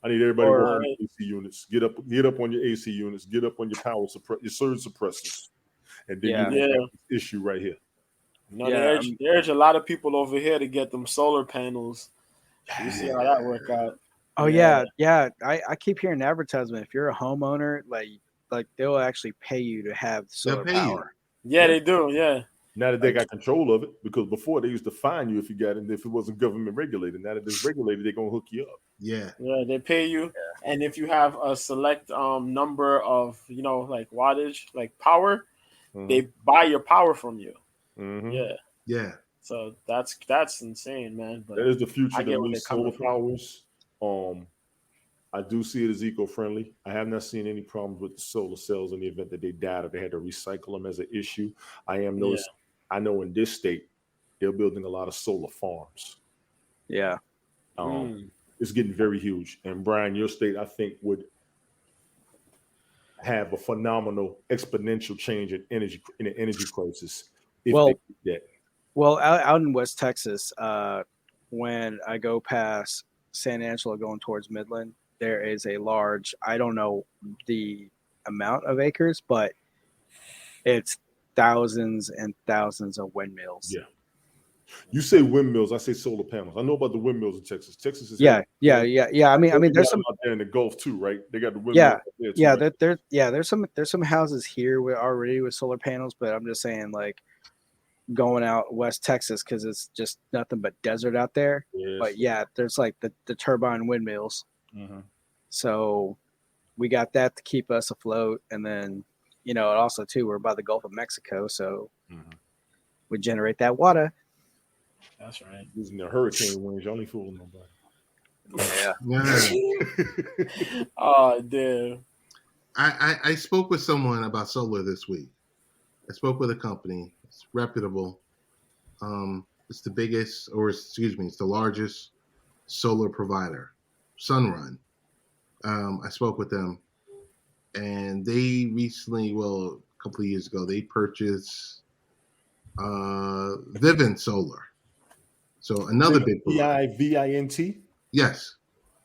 Speaker 2: I need everybody working on AC units. Get up on your AC units. Get up on your your surge suppressors, and then you have this issue right here.
Speaker 4: No, they urge a lot of people over here to get them solar panels. You see how that work out.
Speaker 3: Oh yeah. I keep hearing advertisement. If you're a homeowner, like they'll actually pay you to have solar power.
Speaker 4: Yeah, they do. Yeah.
Speaker 2: Now that they got control of it, because before they used to fine you if you got it, if it wasn't government regulated. Now that it's regulated, they're gonna hook you up.
Speaker 1: Yeah.
Speaker 4: Yeah, they pay you, and if you have a select number of like wattage, like power, they buy your power from you. Yeah. So that's insane, man. But
Speaker 2: that is the future. The solar powers. I do see it as eco-friendly. I have not seen any problems with the solar cells in the event that they died or they had to recycle them as an issue. I am noticing. I know in this state they're building a lot of solar farms.
Speaker 3: Yeah.
Speaker 2: It's getting very huge. And Brian, your state, I think, would have a phenomenal exponential change in the energy crisis. Well,
Speaker 3: out in West Texas, when I go past San Angelo going towards Midland, there is a large, I don't know the amount of acres, but it's thousands and thousands of windmills.
Speaker 2: Yeah. You say windmills, I say solar panels. I know about the windmills in Texas. Texas is
Speaker 3: Yeah. I mean, there's some
Speaker 2: out there in the Gulf too, right? They got the windmills.
Speaker 3: Yeah,
Speaker 2: out there too,
Speaker 3: yeah.
Speaker 2: right?
Speaker 3: There's some houses here already with solar panels, but I'm just saying, like, going out West Texas because it's just nothing but desert out there.
Speaker 2: Yes.
Speaker 3: But yeah, there's like the turbine windmills.
Speaker 2: Mm-hmm.
Speaker 3: So we got that to keep us afloat, and then and also too, we're by the Gulf of Mexico, so we generate that water.
Speaker 4: That's right.
Speaker 2: Using the hurricane winds, y'all ain't fooling nobody.
Speaker 3: Yeah.
Speaker 4: Oh, dude.
Speaker 1: I spoke with someone about solar this week. I spoke with a company. It's reputable. It's the biggest, it's the largest solar provider, Sunrun. I spoke with them, and they recently, a couple of years ago, they purchased Vivint Solar. So another big provider.
Speaker 2: VIVINT?
Speaker 1: Yes.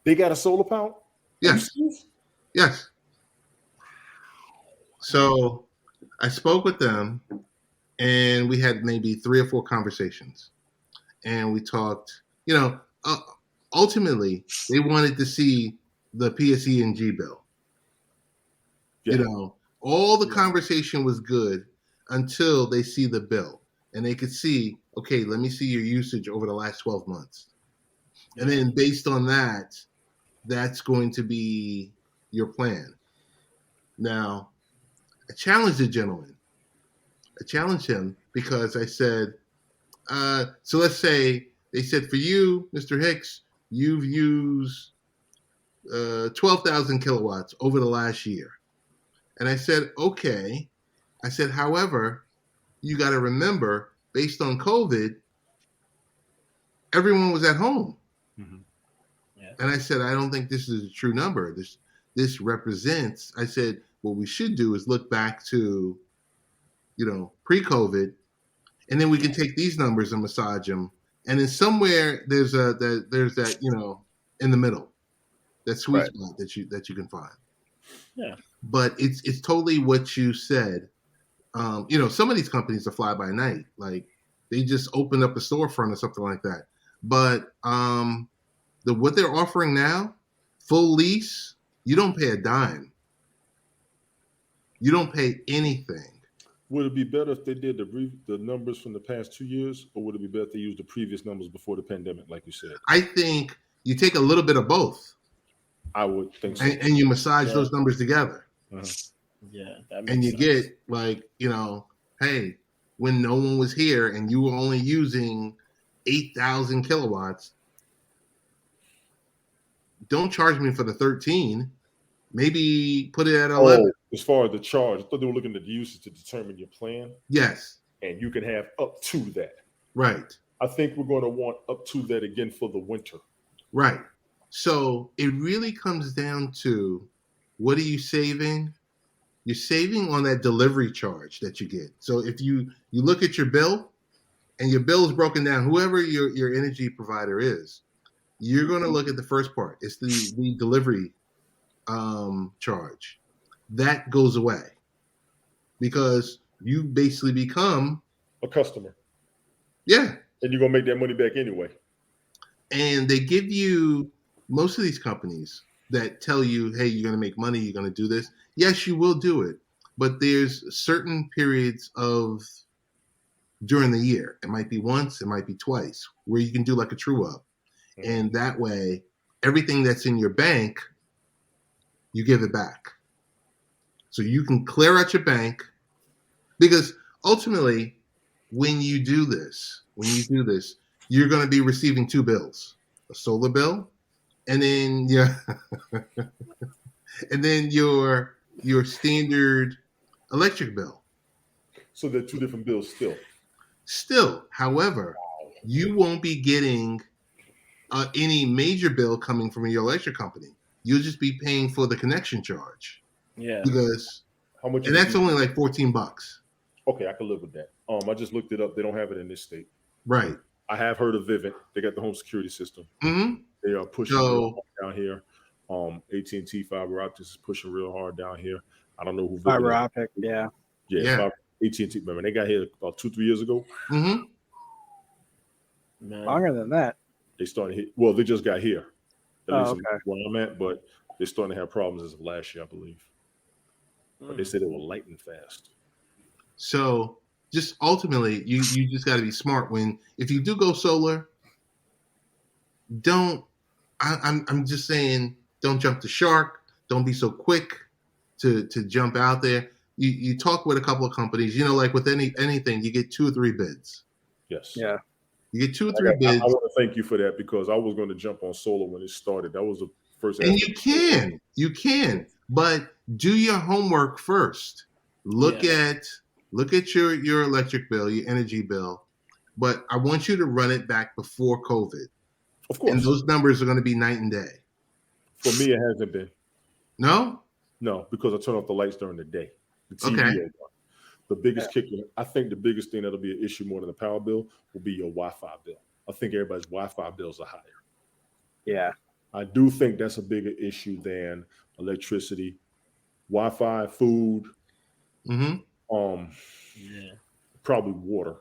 Speaker 2: They got a solar power?
Speaker 1: Yes. Yes. So I spoke with them, and we had maybe 3 or 4 conversations. And we talked, ultimately, they wanted to see the PSE&G bill.
Speaker 2: Yeah.
Speaker 1: All the conversation was good until they see the bill. And they could see, okay, let me see your usage over the last 12 months. And then based on that, that's going to be your plan. Now, I challenged the gentleman. I challenged him because I said, so let's say they said for you, Mr. Hicks, you've used 12,000 kilowatts over the last year. And I said, okay. I said, however, you got to remember, based on COVID, everyone was at home.
Speaker 2: Mm-hmm.
Speaker 4: Yeah.
Speaker 1: And I said, I don't think this is a true number. This represents, I said, what we should do is look back to, pre-COVID, and then we can take these numbers and massage them. And then somewhere there's that, in the middle, that sweet spot that you can find.
Speaker 4: Yeah.
Speaker 1: But it's totally what you said. Some of these companies are fly by night. Like, they just open up a storefront or something like that. But what they're offering now, full lease, you don't pay a dime. You don't pay anything.
Speaker 2: Would it be better if they did the numbers from the past 2 years, or would it be better if they used the previous numbers before the pandemic, like you said?
Speaker 1: I think you take a little bit of both.
Speaker 2: I would think so.
Speaker 1: And you massage those numbers together.
Speaker 2: Uh-huh.
Speaker 4: Yeah, that makes
Speaker 1: and you
Speaker 4: sense.
Speaker 1: get like, hey, when no one was here and you were only using 8,000 kilowatts, don't charge me for the 13. Maybe put it at 11.
Speaker 2: Oh, as far as the charge, I thought they were looking at the usage to determine your plan.
Speaker 1: Yes.
Speaker 2: And you can have up to that.
Speaker 1: Right.
Speaker 2: I think we're going to want up to that again for the winter.
Speaker 1: Right. So it really comes down to, what are you saving? You're saving on that delivery charge that you get. So if you look at your bill, and your bill is broken down, whoever your energy provider is, you're going to look at the first part. It's the delivery charge. That goes away because you basically become
Speaker 2: a customer.
Speaker 1: Yeah.
Speaker 2: And you're going to make that money back anyway.
Speaker 1: And they give you, most of these companies that tell you, hey, you're going to make money, you're going to do this. Yes, you will do it. But there's certain periods during the year. It might be once, it might be twice, where you can do like a true up. Mm-hmm. And that way, everything that's in your bank, you give it back. So you can clear out your bank, because ultimately, when you do this, you're going to be receiving 2 bills: a solar bill, and then your standard electric bill.
Speaker 2: So they're 2 different bills
Speaker 1: still. However, you won't be getting any major bill coming from your electric company. You'll just be paying for the connection charge.
Speaker 4: Yeah.
Speaker 1: Because
Speaker 2: how much?
Speaker 1: And that's only like $14.
Speaker 2: Okay, I can live with that. I just looked it up. They don't have it in this state.
Speaker 1: Right.
Speaker 2: I have heard of Vivint. They got the home security system.
Speaker 1: Mm-hmm.
Speaker 2: They are pushing real
Speaker 1: So
Speaker 2: hard down here. AT&T fiber optics is pushing real hard down here. I don't know who
Speaker 3: Fiber optic, yeah.
Speaker 2: Yeah. AT&T. Remember, they got here about 2-3 years ago.
Speaker 1: mm-hmm.
Speaker 4: Man.
Speaker 3: Longer than that.
Speaker 2: They started hit. Well, they just got here. At least
Speaker 3: okay.
Speaker 2: where I'm at, but they're starting to have problems as of last year, I believe. But they said they were lightning fast.
Speaker 1: So just ultimately, you just got to be smart. If you do go solar, I'm just saying, don't jump the shark. Don't be so quick to jump out there. You talk with a couple of companies. Like with anything, you get 2 or 3 bids.
Speaker 2: Yes.
Speaker 3: Yeah.
Speaker 1: You get 2 or 3 bids.
Speaker 2: I want to thank you for that because I was going to jump on solar when it started. That was the first.
Speaker 1: And you can, but do your homework first. Look at your electric bill, your energy bill. But I want you to run it back before COVID.
Speaker 2: Of course.
Speaker 1: And those numbers are going to be night and day.
Speaker 2: For me, it hasn't been.
Speaker 1: No?
Speaker 2: No, because I turn off the lights during the day. The TV.
Speaker 1: Okay.
Speaker 2: The biggest kicker, I think the biggest thing that'll be an issue more than the power bill will be your Wi-Fi bill. I think everybody's Wi-Fi bills are higher.
Speaker 3: Yeah.
Speaker 2: I do think that's a bigger issue than electricity, Wi-Fi, food, probably water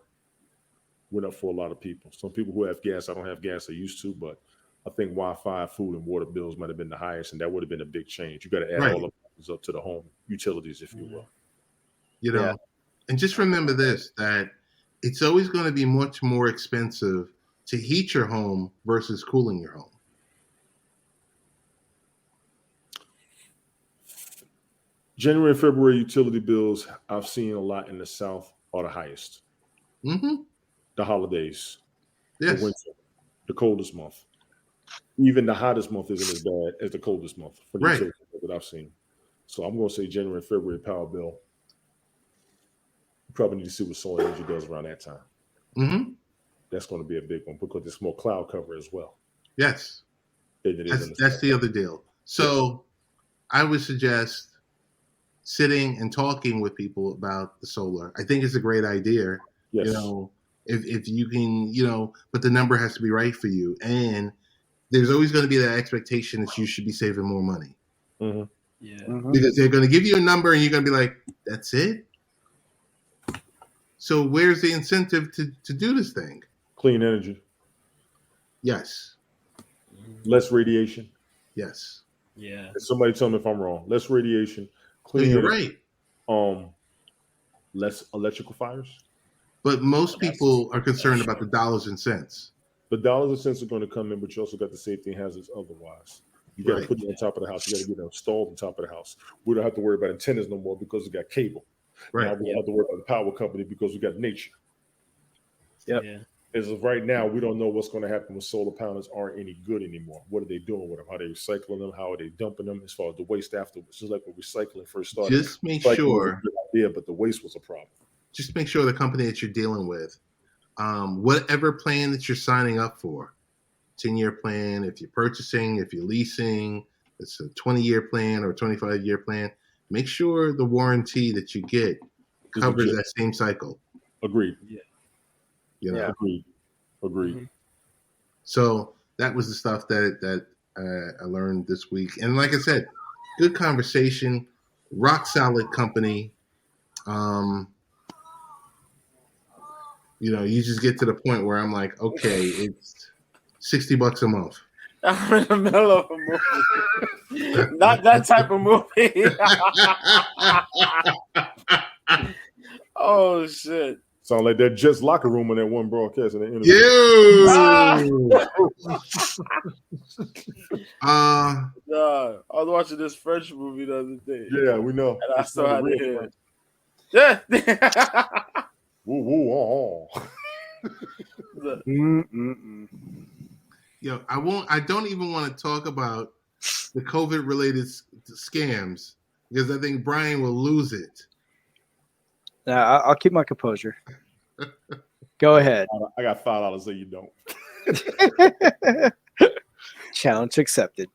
Speaker 2: went up for a lot of people. Some people who have gas, I don't have gas, I used to, but I think Wi-Fi, food, and water bills might have been the highest, and that would have been a big change. You got to add all of those up to the home utilities, if you will.
Speaker 1: And just remember this, that it's always going to be much more expensive to heat your home versus cooling your home.
Speaker 2: January and February utility bills I've seen a lot in the South are the highest.
Speaker 1: Mm-hmm.
Speaker 2: The holidays,
Speaker 1: yes.
Speaker 2: The winter, the coldest month. Even the hottest month isn't as bad as the coldest month for the utility bill that I've seen. So I'm going to say January and February power bill. You probably need to see what solar energy does around that time.
Speaker 1: Mm-hmm.
Speaker 2: That's going to be a big one because there's more cloud cover as well.
Speaker 1: Yes. That's the other deal. So I would suggest sitting and talking with people about the solar. I think it's a great idea.
Speaker 2: Yes.
Speaker 1: If you can, but the number has to be right for you. And there's always going to be that expectation that you should be saving more money.
Speaker 2: Mm-hmm.
Speaker 4: Yeah.
Speaker 3: Mm-hmm.
Speaker 1: Because they're going to give you a number and you're going to be like, that's it? So where's the incentive to do this thing?
Speaker 2: Clean energy.
Speaker 1: Yes.
Speaker 2: Less radiation.
Speaker 1: Yes.
Speaker 4: Yeah.
Speaker 2: And somebody tell me if I'm wrong. Less radiation. Clean
Speaker 1: You're
Speaker 2: energy.
Speaker 1: right.
Speaker 2: Less electrical fires.
Speaker 1: But most people are concerned about the dollars and cents.
Speaker 2: The dollars and cents are going to come in, but you also got the safety and hazards otherwise. You got to put it on top of the house. You got to get it installed on top of the house. We don't have to worry about antennas no more because we got cable.
Speaker 1: Right.
Speaker 2: Now we don't have to worry about the power company because we got nature.
Speaker 3: Yep.
Speaker 4: Yeah.
Speaker 2: As of right now, we don't know what's going to happen when solar panels aren't any good anymore. What are they doing with them? How are they recycling them? How are they dumping them as far as the waste afterwards? Just like when recycling first started.
Speaker 1: Just make sure.
Speaker 2: Was a good idea, but the waste was a problem.
Speaker 1: Just make sure the company that you're dealing with, whatever plan that you're signing up for, 10-year plan, if you're purchasing, if you're leasing, it's a 20-year plan or a 25-year plan, make sure the warranty that you get covers that same cycle.
Speaker 2: Agreed.
Speaker 3: Yeah.
Speaker 2: Agreed.
Speaker 4: Mm-hmm.
Speaker 1: So that was the stuff that I learned this week. And like I said, good conversation, rock solid company. You just get to the point where I'm like, okay, it's $60 a month.
Speaker 4: I'm in the middle of a movie. Not that type of movie. Oh shit.
Speaker 2: Sound like that Jets locker room in that one broadcast in the interview.
Speaker 1: I
Speaker 4: was watching this French movie the other day.
Speaker 2: Yeah, we know.
Speaker 4: And I still had to hear it. Yeah.
Speaker 2: Woo, woo, oh.
Speaker 1: Yo, I don't even want to talk about the COVID related scams because I think Brian will lose it.
Speaker 3: Yeah, I'll keep my composure. Go ahead.
Speaker 2: I got $5 so you don't.
Speaker 3: Challenge accepted.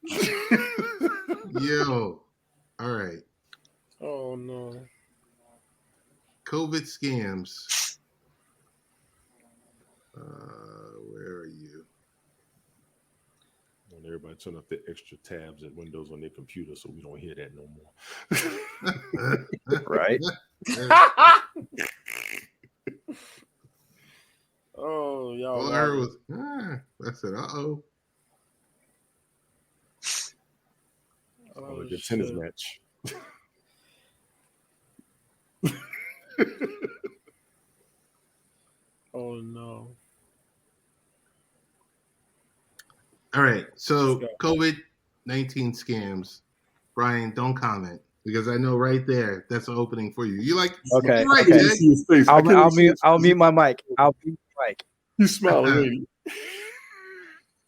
Speaker 1: Yo, all right.
Speaker 4: Oh no.
Speaker 1: COVID scams. Where are you?
Speaker 2: everybody turn off the extra tabs and windows on their computer so we don't hear that no more.
Speaker 3: Right.
Speaker 4: Oh, y'all.
Speaker 1: All I heard was, I said, uh-oh.
Speaker 2: Oh, like a tennis match.
Speaker 4: Oh, no.
Speaker 1: All right. So COVID-19 scams. Brian, don't comment because I know right there that's an opening for you. You like
Speaker 3: Okay.
Speaker 1: You're right,
Speaker 3: Okay.
Speaker 1: Jay.
Speaker 3: I'll mute my mic.
Speaker 2: He's smiling, ain't he?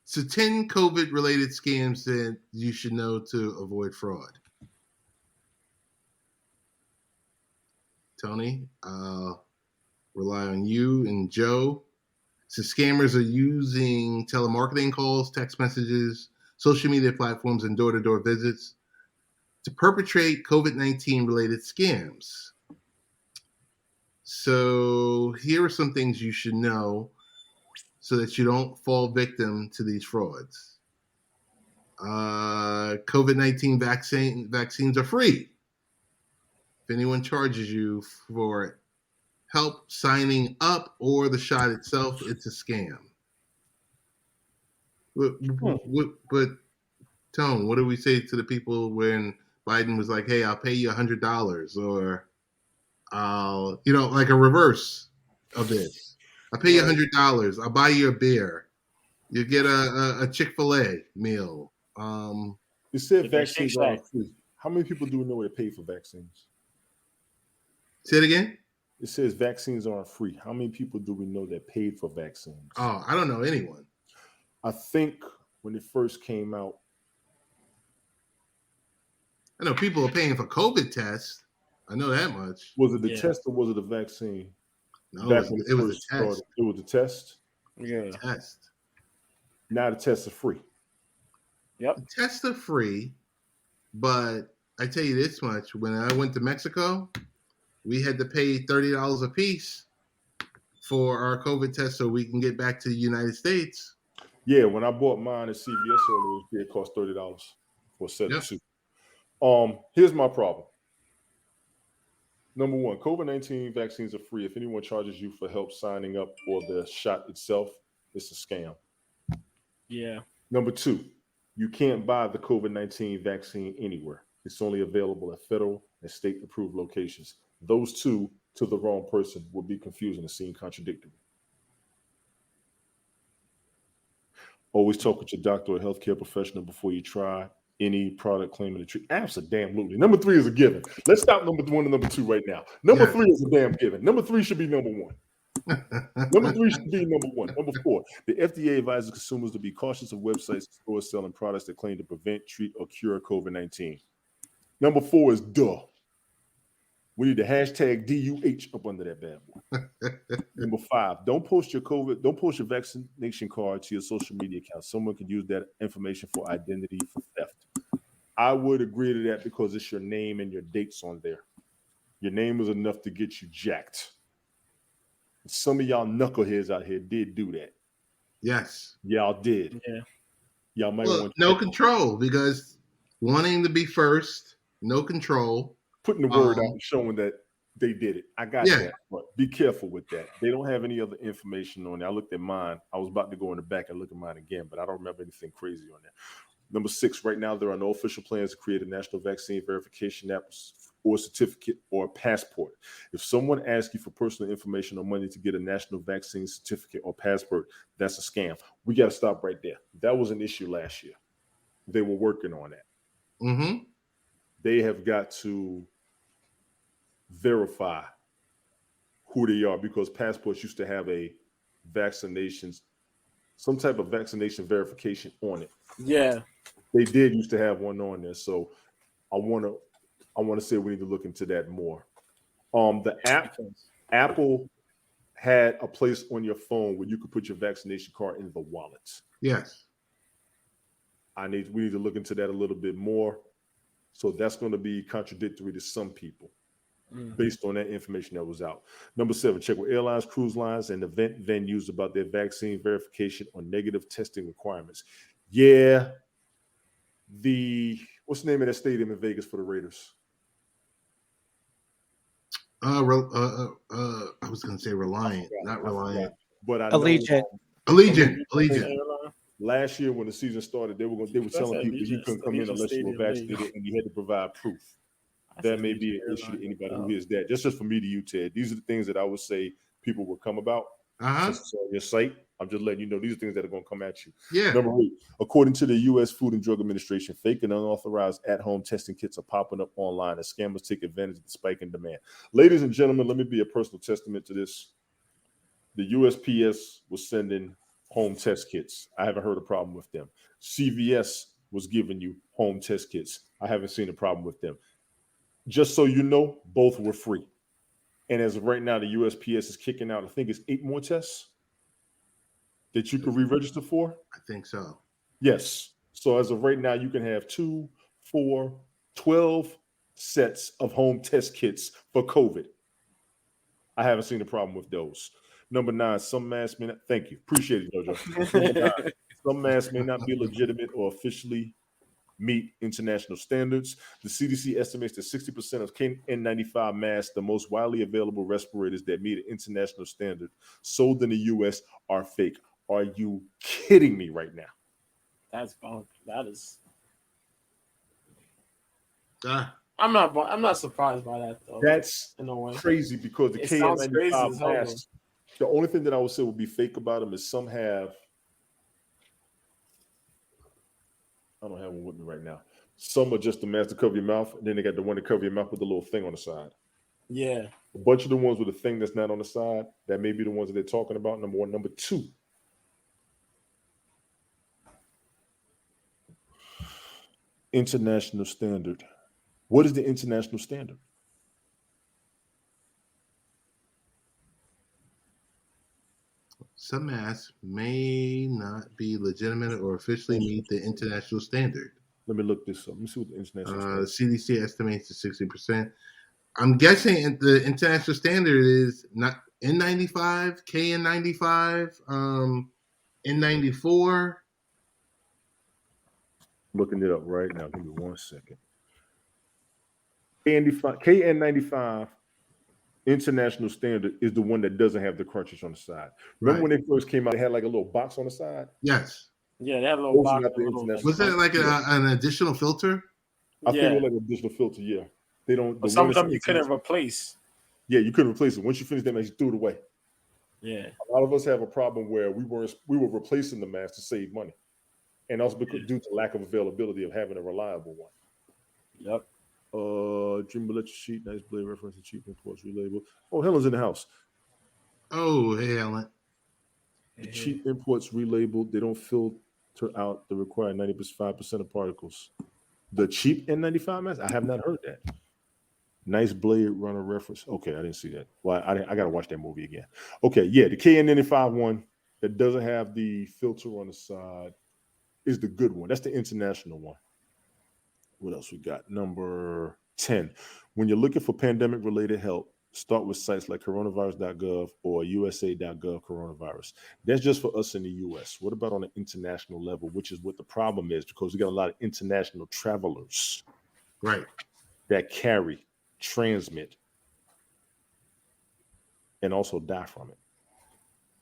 Speaker 1: So 10 COVID-related scams that you should know to avoid fraud. Tony, I'll rely on you and Joe. So scammers are using telemarketing calls, text messages, social media platforms, and door-to-door visits to perpetrate COVID-19 related scams. So here are some things you should know so that you don't fall victim to these frauds. COVID-19 vaccines are free. If anyone charges you for help signing up or the shot itself, it's a scam. But Tone, what do we say to the people when Biden was like, hey, I'll pay you $100 or I'll, like a reverse of this. I'll pay you $100. I'll buy you a beer. You get a Chick-fil-A meal.
Speaker 2: You said vaccines are free. How many people do we know that pay for vaccines?
Speaker 1: Say it again?
Speaker 2: It says vaccines aren't free. How many people do we know that paid for vaccines?
Speaker 1: Oh, I don't know anyone.
Speaker 2: I think when it first came out,
Speaker 1: I know people are paying for COVID tests. I know that much.
Speaker 2: Was it the test or was it the vaccine?
Speaker 1: No, it was a test.
Speaker 2: It was a test?
Speaker 4: Yeah.
Speaker 1: Test.
Speaker 2: Now the tests are free.
Speaker 4: Yep.
Speaker 1: The tests are free, but I tell you this much. When I went to Mexico, we had to pay $30 a piece for our COVID test so we can get back to the United States.
Speaker 2: Yeah, when I bought mine at CVS earlier, it cost $30 for a set of two. Here's my problem. Number one, COVID-19 vaccines are free. If anyone charges you for help signing up or the shot itself, it's a scam.
Speaker 4: Yeah.
Speaker 2: Number two, you can't buy the COVID-19 vaccine anywhere. It's only available at federal and state-approved locations. Those two, to the wrong person, would be confusing and seem contradictory. Always talk with your doctor or healthcare professional before you try any product claiming to treat. Absolutely. Number three is a given. Let's stop number one and number two right now. Number three is a damn given. Number three should be number one. Number three should be number one. Number four, the FDA advises consumers to be cautious of websites and stores selling products that claim to prevent, treat, or cure COVID-19. Number four is duh. We need the hashtag DUH up under that bad boy. Number five, don't post your vaccination card to your social media account. Someone could use that information for identity for theft. I would agree to that because it's your name and your dates on there. Your name is enough to get you jacked. Some of y'all knuckleheads out here did do that.
Speaker 1: Yes.
Speaker 2: Y'all did.
Speaker 4: Yeah.
Speaker 2: Y'all might want
Speaker 1: no control because wanting to be first, no control.
Speaker 2: Putting the word out and showing that they did it. I got that. But be careful with that. They don't have any other information on there. I looked at mine. I was about to go in the back and look at mine again, but I don't remember anything crazy on there. Number six, right now, there are no official plans to create a national vaccine verification app or certificate or passport. If someone asks you for personal information or money to get a national vaccine certificate or passport, that's a scam. We got to stop right there. That was an issue last year. They were working on that.
Speaker 1: Mm-hmm.
Speaker 2: They have got to verify who they are because passports used to have a some type of vaccination verification on it.
Speaker 4: Yeah.
Speaker 2: They did used to have one on there. So I want to say we need to look into that more. The Apple had a place on your phone where you could put your vaccination card in the wallet.
Speaker 1: Yes.
Speaker 2: We need to look into that a little bit more. So that's going to be contradictory to some people based on that information that was out. Number seven, check with airlines, cruise lines, and event venues about their vaccine verification or negative testing requirements. Yeah, What's the name of that stadium in Vegas for the Raiders?
Speaker 1: I was gonna say Reliant, not Reliant.
Speaker 2: But I
Speaker 3: Allegiant.
Speaker 2: know
Speaker 1: Allegiant.
Speaker 2: last year when the season started, they were telling people you couldn't come in unless you were vaccinated and you had to provide proof. That may be an issue to anybody who hears that. Just for me to you, Ted. These are the things that I would say people would come about. Since it's on your site, I'm just letting you know these are things that are going to come at you.
Speaker 1: Yeah.
Speaker 2: Number 8, according to the U.S. Food and Drug Administration, fake and unauthorized at-home testing kits are popping up online as scammers take advantage of the spike in demand. Ladies and gentlemen, let me be a personal testament to this. The USPS was sending home test kits. I haven't heard a problem with them. CVS was giving you home test kits. I haven't seen a problem with them. Just so you know, both were free. And as of right now, the USPS is kicking out, I think it's 8 more tests that you can re-register for.
Speaker 1: I think so.
Speaker 2: Yes. So as of right now, you can have 2, 4, 12 sets of home test kits for COVID. I haven't seen a problem with those. Number 9, some masks may not, thank you. Appreciate it, Jojo. Number 9, some masks may not be legitimate or officially meet international standards. The CDC estimates that 60% of KN95 masks, the most widely available respirators that meet an international standard, sold in the U.S. are fake. Are you kidding me right now?
Speaker 4: That's bunk. That is.
Speaker 1: Ah,
Speaker 4: I'm not surprised by that though.
Speaker 2: That's
Speaker 4: in a way
Speaker 2: crazy because the
Speaker 4: It sounds crazy
Speaker 2: KN95
Speaker 4: as hell, though.
Speaker 2: masks, the only thing that I would say would be fake about them is some have, I don't have one with me right now. Some are just the mask to cover your mouth, and then they got the one to cover your mouth with the little thing on the side.
Speaker 4: Yeah.
Speaker 2: A bunch of the ones with the thing that's not on the side, that may be the ones that they're talking about, number 1. Number 2, international standard. What is the international standard?
Speaker 1: some masks may not be legitimate or officially meet the international standard.
Speaker 2: Let me look this up. Let me see what the international
Speaker 1: The CDC estimates to 60%. I'm guessing the international standard is not N95, KN95, N94.
Speaker 2: Looking it up right now. Give me 1 second. KN95 international standard is the one that doesn't have the cartridge on the side. Remember when they first came out, they had like a little box on the side?
Speaker 1: Yes.
Speaker 4: Yeah, they have a little
Speaker 2: Those are
Speaker 4: box.
Speaker 2: not the international
Speaker 1: Was that like an additional filter?
Speaker 2: I think it was like an additional filter, yeah. They don't.
Speaker 4: But some of them you couldn't replace.
Speaker 2: Yeah, you couldn't replace it. Once you finish that mask, you threw it away.
Speaker 4: Yeah.
Speaker 2: A lot of us have a problem where we were replacing the mask to save money. And also because due to lack of availability of having a reliable one.
Speaker 4: Yep.
Speaker 2: Jim Bullet sheet, nice blade reference to cheap imports relabeled. Oh, Helen's in the house.
Speaker 1: Oh, hey, Helen.
Speaker 2: The cheap imports relabeled, they don't filter out the required 95% of particles. The cheap N95 mask? I have not heard that. Nice blade runner reference. Okay, I didn't see that. Well, I got to watch that movie again. Okay, yeah, the KN95 one that doesn't have the filter on the side is the good one. That's the international one. What else we got? Number 10. When you're looking for pandemic-related help, start with sites like coronavirus.gov or usa.gov coronavirus. That's just for us in the U.S. What about on an international level, which is what the problem is, because we got a lot of international travelers,
Speaker 1: right,
Speaker 2: that carry, transmit, and also die from it.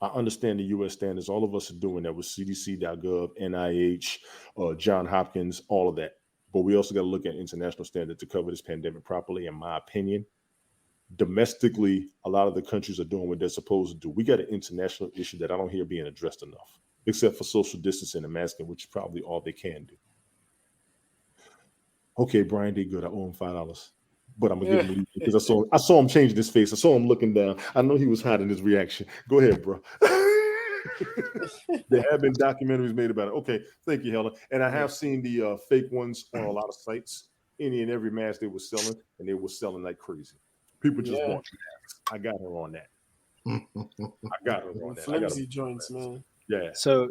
Speaker 2: I understand the U.S. standards. All of us are doing that with CDC.gov, NIH, Johns Hopkins, all of that. But we also got to look at international standards to cover this pandemic properly, in my opinion. Domestically, a lot of the countries are doing what they're supposed to do. We got an international issue that I don't hear being addressed enough, except for social distancing and masking, which is probably all they can do. Okay, Brian did good. I owe him $5. But I'm gonna give him because I saw him changing his face. I saw him looking down. I know he was hiding his reaction. Go ahead, bro. There have been documentaries made about it. Okay, thank you, Helen. And I have seen the fake ones on a lot of sites. Any and every mask they were selling, and they were selling like crazy. People just want masks. I got her on that. I got her on that.
Speaker 4: Flimsy joints, man.
Speaker 2: Yeah.
Speaker 3: So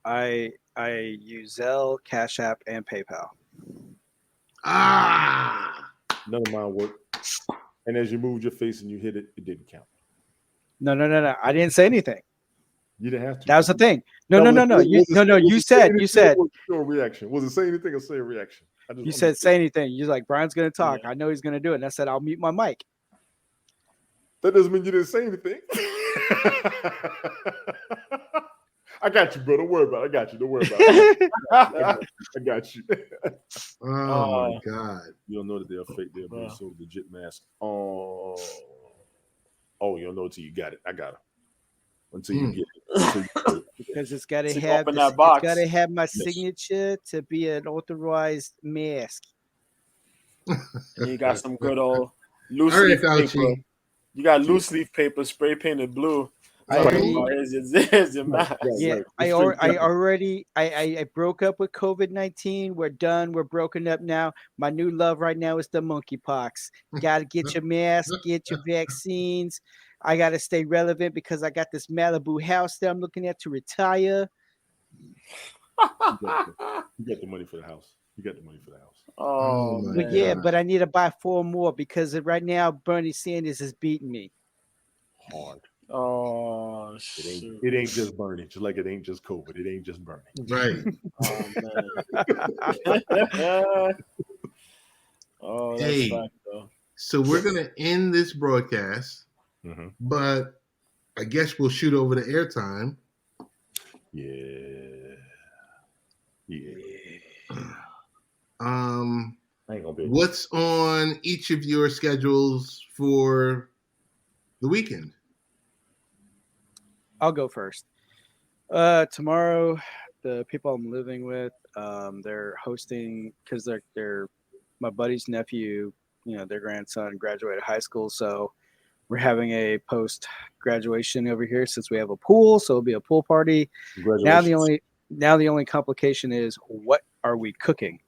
Speaker 3: I use Zelle, Cash App, and PayPal.
Speaker 2: None of mine worked. And as you moved your face and you hit it, it didn't count.
Speaker 3: No. I didn't say anything.
Speaker 2: You didn't have to.
Speaker 3: That was the thing. No. You said
Speaker 2: Your reaction. Was it say anything or say a reaction?
Speaker 3: You said say anything. You're like, Brian's gonna talk. Yeah. I know he's gonna do it. And I said, I'll mute my mic.
Speaker 2: That doesn't mean you didn't say anything. I got you, bro. Don't worry about it. I got you. Don't worry about it. I got you.
Speaker 1: Oh my God.
Speaker 2: You don't know that they're fake. They're so legit mask. Oh, you don't know until you got it. I got it. Until you get it.
Speaker 3: Because it's got to have it's got to have my signature to be an authorized mask.
Speaker 4: And you got some good old loose leaf paper. You got loose leaf paper spray painted blue. Here's your mask.
Speaker 3: Yeah, I broke up with COVID-19. We're done. We're broken up now. My new love right now is the monkeypox. Got to get your mask, get your vaccines. I got to stay relevant because I got this Malibu house that I'm looking at to retire.
Speaker 2: You got the money for the house.
Speaker 4: Oh,
Speaker 3: but yeah, but I need to buy 4 more because right now Bernie Sanders is beating me.
Speaker 2: Hard.
Speaker 4: Oh, shit.
Speaker 2: It ain't just Bernie, just like it ain't just COVID. It ain't just Bernie.
Speaker 1: Right.
Speaker 4: Oh, man. That's fact, though.
Speaker 1: So we're going to end this broadcast, but I guess we'll shoot over the airtime.
Speaker 2: Yeah.
Speaker 1: What's on each of your schedules for the weekend?
Speaker 3: I'll go first. Tomorrow, the people I'm living with, they're hosting because they're my buddy's nephew. You know, their grandson graduated high school, so we're having a post graduation over here since we have a pool. So it'll be a pool party. Now the only complication is what are we cooking?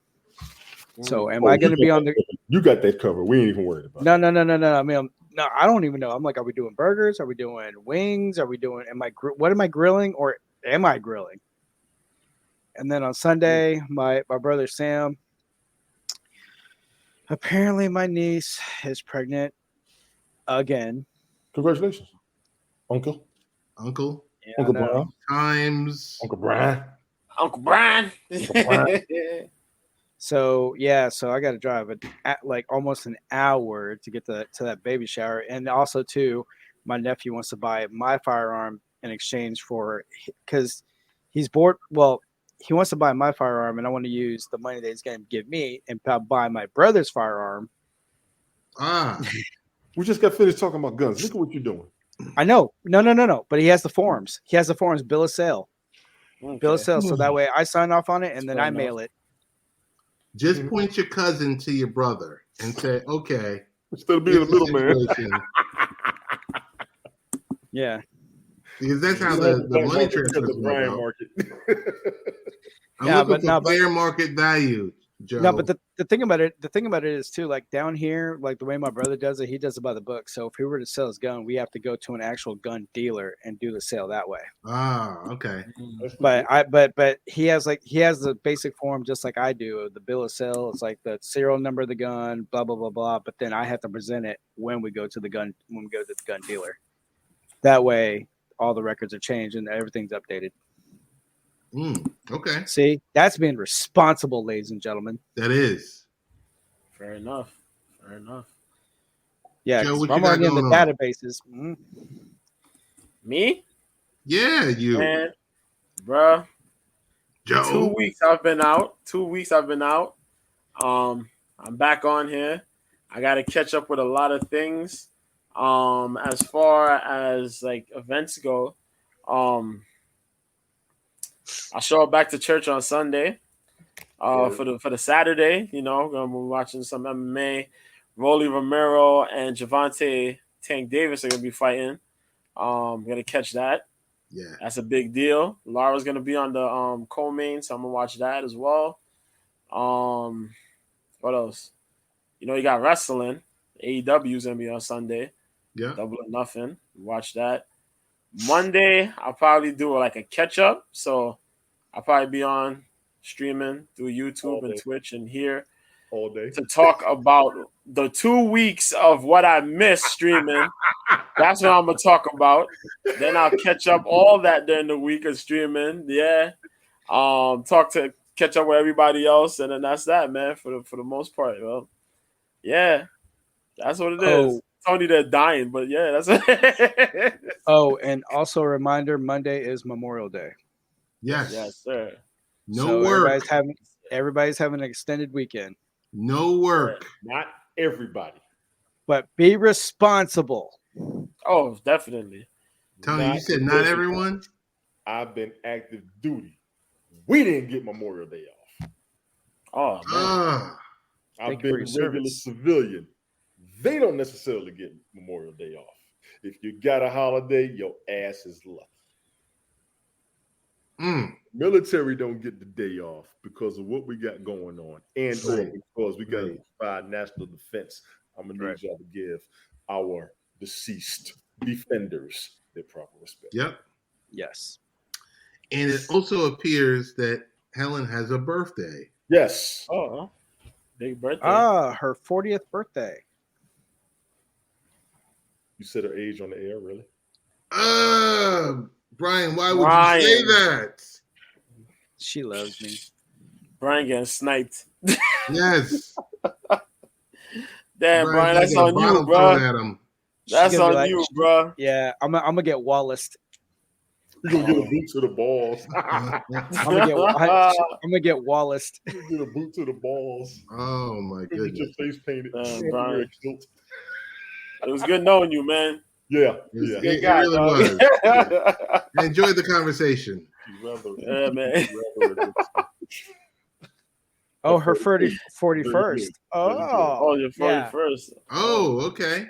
Speaker 3: So am I going to be on the?
Speaker 2: You got that covered. We ain't even worried about.
Speaker 3: No. I mean, no, I don't even know. I'm like, are we doing burgers? Are we doing wings? Are we doing? What am I grilling or am I grilling? And then on Sunday, my brother Sam. Apparently, my niece is pregnant again.
Speaker 2: Congratulations, Uncle.
Speaker 3: Yeah,
Speaker 2: Uncle Brian.
Speaker 1: Uncle
Speaker 4: Brian.
Speaker 3: So I got to drive at like almost an hour to get to that baby shower, and also too, my nephew wants to buy my firearm in exchange for because he's bored. Well, he wants to buy my firearm, and I want to use the money that he's going to give me and buy my brother's firearm.
Speaker 2: We just got finished talking about guns. Look at what you're doing.
Speaker 3: I know, no. But he has the forms. He has the forms. Bill of sale. Okay. Bill of sale. So that way I sign off on it, and then I mail it.
Speaker 1: Just point your cousin to your brother and say, okay.
Speaker 2: Instead of being a middleman.
Speaker 3: Yeah.
Speaker 1: Because that's how the money transfer is
Speaker 2: Brian market.
Speaker 1: I'm looking for fair market value, Joe.
Speaker 3: No, but the thing about it is too, like down here, like the way my brother does it, he does it by the book. So if he were to sell his gun, we have to go to an actual gun dealer and do the sale that way.
Speaker 1: Okay.
Speaker 3: But he has the basic form just like I do. The bill of sale, it's like the serial number of the gun, blah blah blah blah. But then I have to present it when we go to the gun dealer. That way, all the records are changed and everything's updated.
Speaker 1: Okay.
Speaker 3: See, that's being responsible, ladies and gentlemen.
Speaker 1: That is.
Speaker 4: Fair enough.
Speaker 3: Yeah, Joe, I'm already in the databases.
Speaker 4: Me?
Speaker 1: Yeah, you.
Speaker 4: Man, bro.
Speaker 1: Joe.
Speaker 4: 2 weeks I've been out. I'm back on here. I got to catch up with a lot of things. As far as like events go, I show up back to church on Sunday. For the Saturday, you know, we're watching some MMA. Rolly Romero and Javante Tank Davis are gonna be fighting. Gonna catch that.
Speaker 1: Yeah,
Speaker 4: that's a big deal. Laura's gonna be on the co-main, so I'm gonna watch that as well. What else? You know, you got wrestling. AEW is gonna be on Sunday.
Speaker 1: Yeah,
Speaker 4: Double or Nothing. Watch that. Monday, I'll probably do like a catch up. So I'll probably be on streaming through YouTube and Twitch and here.
Speaker 2: all day.
Speaker 4: to talk about the 2 weeks of what I missed streaming. That's what I'm gonna talk about. Then I'll catch up all that during the week of streaming. Yeah. Catch up with everybody else, and then that's that, man, for the most part. Well, yeah, that's what it is.
Speaker 3: Oh.
Speaker 4: Tony, they're dying, but yeah, that's it.
Speaker 3: Oh, and also a reminder: Monday is Memorial Day.
Speaker 1: Yes.
Speaker 4: Yes, sir.
Speaker 1: No
Speaker 3: So
Speaker 1: work.
Speaker 3: everybody's having an extended weekend.
Speaker 1: No work.
Speaker 2: Not everybody.
Speaker 3: But be responsible.
Speaker 4: Oh, definitely.
Speaker 1: Tony, you said not everyone?
Speaker 2: I've been active duty. We didn't get Memorial Day off.
Speaker 4: Oh, man.
Speaker 2: I've been regular civilian. They don't necessarily get Memorial Day off. If you got a holiday, your ass is lucky. Military don't get the day off because of what we got going on, and because we got to provide national defense. I'm gonna need y'all to give our deceased defenders their proper respect.
Speaker 1: Yep.
Speaker 3: Yes.
Speaker 1: And it also appears that Helen has a birthday.
Speaker 2: Yes.
Speaker 4: Oh, big birthday.
Speaker 3: Her 40th birthday.
Speaker 2: You said her age on the air, really?
Speaker 1: Brian, why would you say that?
Speaker 3: She loves me.
Speaker 4: Brian getting sniped.
Speaker 1: Yes.
Speaker 4: Damn, Brian, that's on you, bro. That's on you, bro.
Speaker 3: Yeah, I'm gonna get Wallaced.
Speaker 2: You're gonna get a boot to the balls.
Speaker 3: I'm gonna get Wallaced.
Speaker 2: You get a boot to the balls.
Speaker 1: Oh my goodness.
Speaker 2: Get your face painted.
Speaker 4: Brian. It was good knowing you, man.
Speaker 2: Yeah.
Speaker 1: It really was. I enjoyed the conversation.
Speaker 4: Yeah, man.
Speaker 3: Oh, her 41st. Oh,
Speaker 4: your 41st.
Speaker 1: Oh, okay.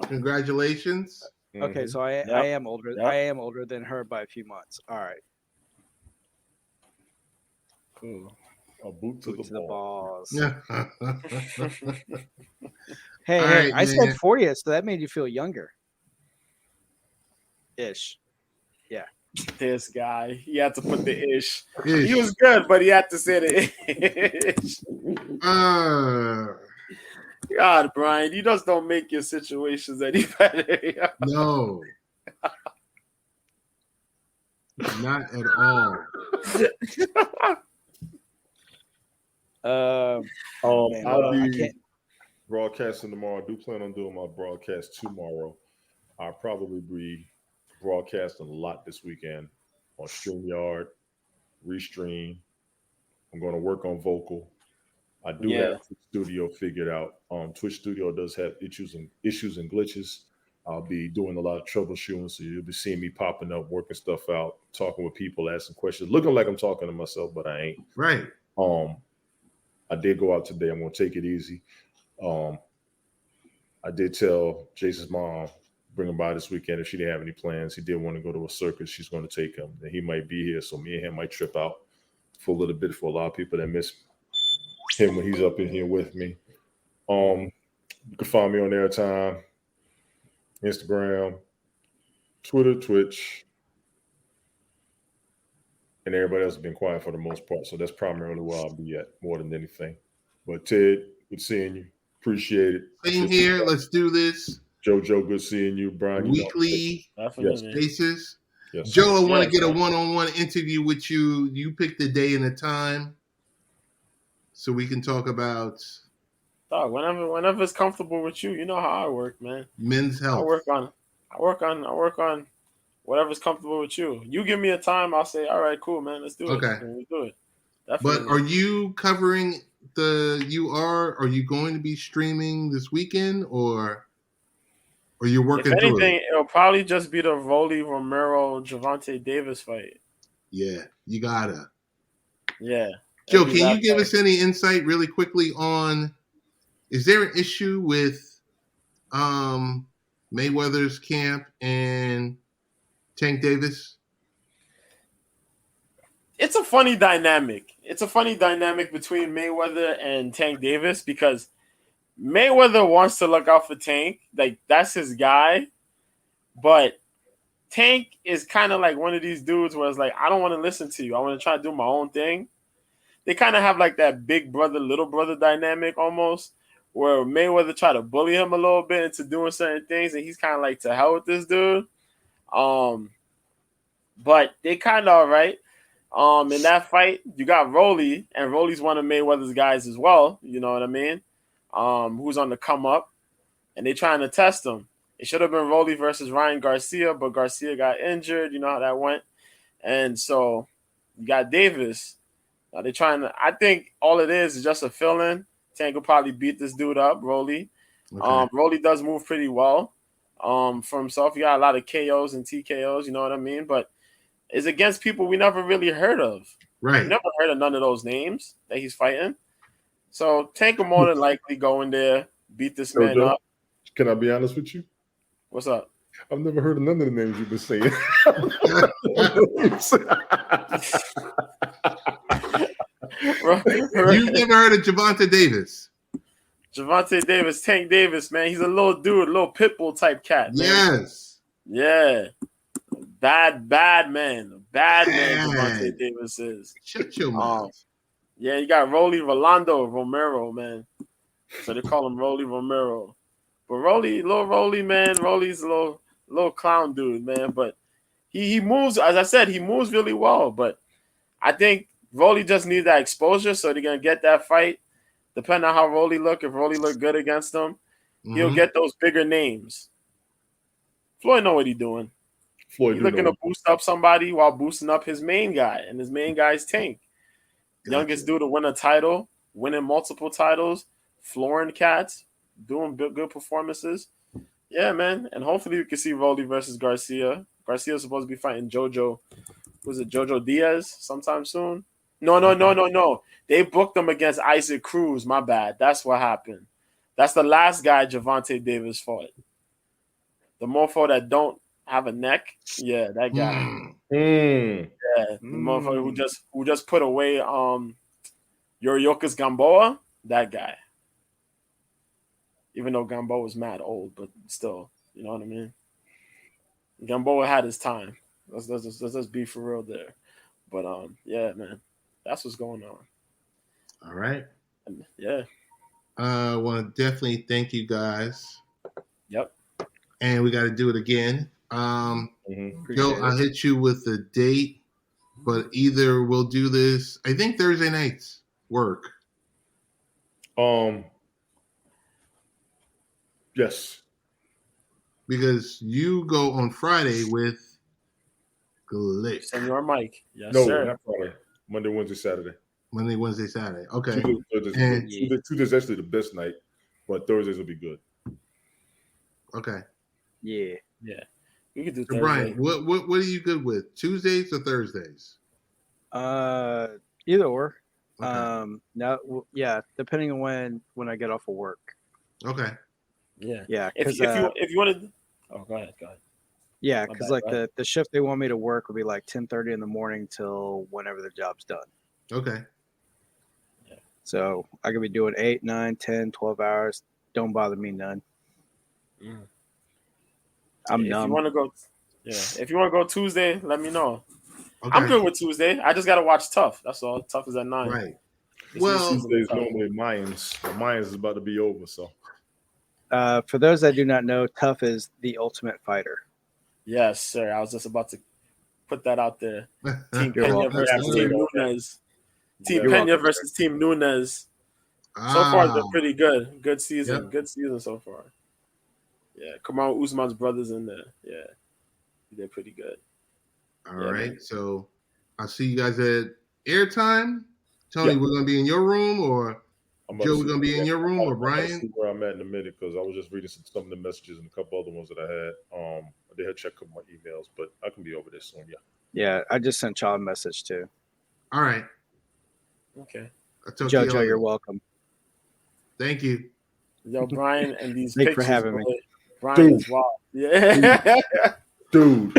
Speaker 1: Congratulations.
Speaker 3: Okay, so I am older. I am older than her by a few months. All right.
Speaker 2: Cool. A boot to the balls.
Speaker 3: Hey,
Speaker 1: right,
Speaker 3: I said 40th, so that made you feel younger. Ish. Yeah.
Speaker 4: This guy. He had to put the ish. He was good, but he had to say the ish. God, Brian, you just don't make your situations any better.
Speaker 1: No. Not at all.
Speaker 2: I'll be broadcasting tomorrow. I do plan on doing my broadcast tomorrow. I'll probably be broadcasting a lot this weekend on StreamYard, Restream. I'm going to work on vocal. I do have Twitch Studio figured out. Twitch Studio does have issues and glitches. I'll be doing a lot of troubleshooting, so you'll be seeing me popping up, working stuff out, talking with people, asking questions, looking like I'm talking to myself, but I ain't.
Speaker 1: Right.
Speaker 2: I did go out today. I'm going to take it easy. I did tell Jason's mom, bring him by this weekend if she didn't have any plans. He did want to go to a circus. She's going to take him. And he might be here, so me and him might trip out for a little bit for a lot of people that miss him when he's up in here with me. You can find me on Airtime, Instagram, Twitter, Twitch, and everybody else has been quiet for the most part. So that's primarily where I'll be at more than anything. But Ted, good seeing you. Appreciate it.
Speaker 1: Same here. Let's do this.
Speaker 2: JoJo, good seeing you. Brian,
Speaker 1: weekly basis.
Speaker 2: Yes.
Speaker 1: Joe, I want to get a one-on-one interview with you. You pick the day and the time so we can talk about
Speaker 4: whenever it's comfortable with you. You know how I work, man.
Speaker 1: Men's health.
Speaker 4: I work on whatever's comfortable with you. You give me a time, I'll say, all right, cool, man, let's do it.
Speaker 1: Okay.
Speaker 4: Let's do it. Definitely.
Speaker 1: But are you covering are you going to be streaming this weekend or you're working
Speaker 4: if anything,
Speaker 1: through it?
Speaker 4: It'll probably just be the Voldy Romero Gervonta Davis fight.
Speaker 1: Yeah, you gotta.
Speaker 4: Yeah.
Speaker 1: Joe, can you give us any insight really quickly on, is there an issue with Mayweather's camp and Tank Davis?
Speaker 4: It's a funny dynamic. It's a funny dynamic between Mayweather and Tank Davis because Mayweather wants to look out for Tank. Like, that's his guy. But Tank is kind of like one of these dudes where it's like, I don't want to listen to you. I want to try to do my own thing. they kind of have like that big brother, little brother dynamic almost, where Mayweather tried to bully him a little bit into doing certain things, and he's kind of like, to hell with this dude. But they kind of all right. In that fight, you got Rolly, and Rolly's one of Mayweather's guys as well. You know what I mean? Who's on the come up, and they trying to test him. It should have been Rolly versus Ryan Garcia, but Garcia got injured. You know how that went. And so you got Davis. They're trying to. I think all it is just a fill-in. Tank will probably beat this dude up, Rolly.
Speaker 1: Okay.
Speaker 4: Rolly does move pretty well for himself. He got a lot of KOs and TKOs. You know what I mean? But it's against people we never really heard of.
Speaker 1: Right.
Speaker 4: We never heard of none of those names that he's fighting. So Tank will more than likely go in there, beat this man up.
Speaker 2: Can I be honest with you?
Speaker 4: What's up?
Speaker 2: I've never heard of none of the names you've been saying.
Speaker 1: You've never heard of Gervonta Davis?
Speaker 4: Gervonta Davis, Tank Davis, man. He's a little dude, a little pit bull type cat, man.
Speaker 1: Yes.
Speaker 4: Yeah. Bad man. Bad man Gervonta Davis is.
Speaker 1: Shut your mouth.
Speaker 4: Yeah, you got Rolando Romero, man. So they call him Rolly Romero. But little Rolly, man. Rolly's a little clown dude, man. But he moves, as I said, he moves really well. But I think Rolly just needs that exposure, so they're gonna get that fight. Depending on how Rolly look, if Rolly look good against him, he'll get those bigger names. Floyd know what he's doing. He's looking to boost up somebody while boosting up his main guy, and his main guy is Tank. Gotcha. Youngest dude to win a title, winning multiple titles, flooring cats, doing good performances. Yeah, man. And hopefully we can see Rolly versus Garcia. Garcia's supposed to be fighting Jojo. Was it Jojo Diaz sometime soon? No. They booked him against Isaac Cruz. My bad. That's what happened. That's the last guy Gervonta Davis fought. The mofo that don't have a neck. Yeah, that guy. Yeah, the motherfucker who just put away Yoriokas Gamboa. That guy. Even though Gamboa was mad old, but still, you know what I mean? Gamboa had his time. Let's just be for real there. But yeah, man. That's what's going on.
Speaker 1: All right.
Speaker 4: Yeah.
Speaker 1: I want to definitely thank you guys.
Speaker 4: Yep.
Speaker 1: And we got to do it again. Joe, I'll hit you with the date, but either we'll do this. I think Thursday nights work.
Speaker 2: Yes.
Speaker 1: Because you go on Friday with Glick.
Speaker 4: Senor Mike. Yes,
Speaker 2: no,
Speaker 4: sir.
Speaker 2: Not Friday. Monday, Wednesday, Saturday.
Speaker 1: Monday, Wednesday, Saturday. Okay.
Speaker 2: Tuesday's actually the best night, but Thursdays will be good.
Speaker 1: Okay.
Speaker 4: Yeah. We could do
Speaker 1: so Brian, what are you good with? Tuesdays or Thursdays?
Speaker 3: Either or.
Speaker 1: Okay.
Speaker 3: Depending on when I get off of work.
Speaker 1: Okay.
Speaker 3: Yeah.
Speaker 4: If you want to, go ahead.
Speaker 3: Yeah, because the shift they want me to work would be like 10:30 in the morning till whenever the job's done.
Speaker 1: Okay.
Speaker 3: Yeah. So I could be doing 8, 9, 10, 12 hours. Don't bother me none. I'm numb.
Speaker 4: If you want to go Tuesday, let me know.
Speaker 1: Okay.
Speaker 4: I'm good with Tuesday. I just got to watch Tough. That's all. Tough is at 9.
Speaker 1: Right.
Speaker 2: Tuesday's normally Mayans. The Mayans is about to be over, so.
Speaker 3: For those that do not know, Tough is the ultimate fighter.
Speaker 4: Yes, sir. I was just about to put that out there. Team
Speaker 3: You're
Speaker 4: Pena
Speaker 3: welcome.
Speaker 4: versus Team Nunes. Team Pena versus Team Nunes. So far, they're pretty good. Good season.
Speaker 1: Yep.
Speaker 4: Good season so far. Yeah, Kamau Usman's brothers in there. Yeah, they're pretty good.
Speaker 1: All right. Man. So I'll see you guys at airtime. Tony, we're going to be in your room, or Joe, we're going to be in your room, or Brian?
Speaker 2: See where I'm at in a minute, because I was just reading some of the messages and a couple other ones that I had. I did check my emails, but I can be over there soon.
Speaker 3: Yeah, I just sent y'all a message too.
Speaker 1: All right.
Speaker 4: Okay.
Speaker 3: Jojo, you're welcome.
Speaker 1: Thank you.
Speaker 4: Yo, Brian, and these
Speaker 3: Thanks
Speaker 4: pictures.
Speaker 3: for having me.
Speaker 4: Brian is wild. Yeah.
Speaker 2: Dude.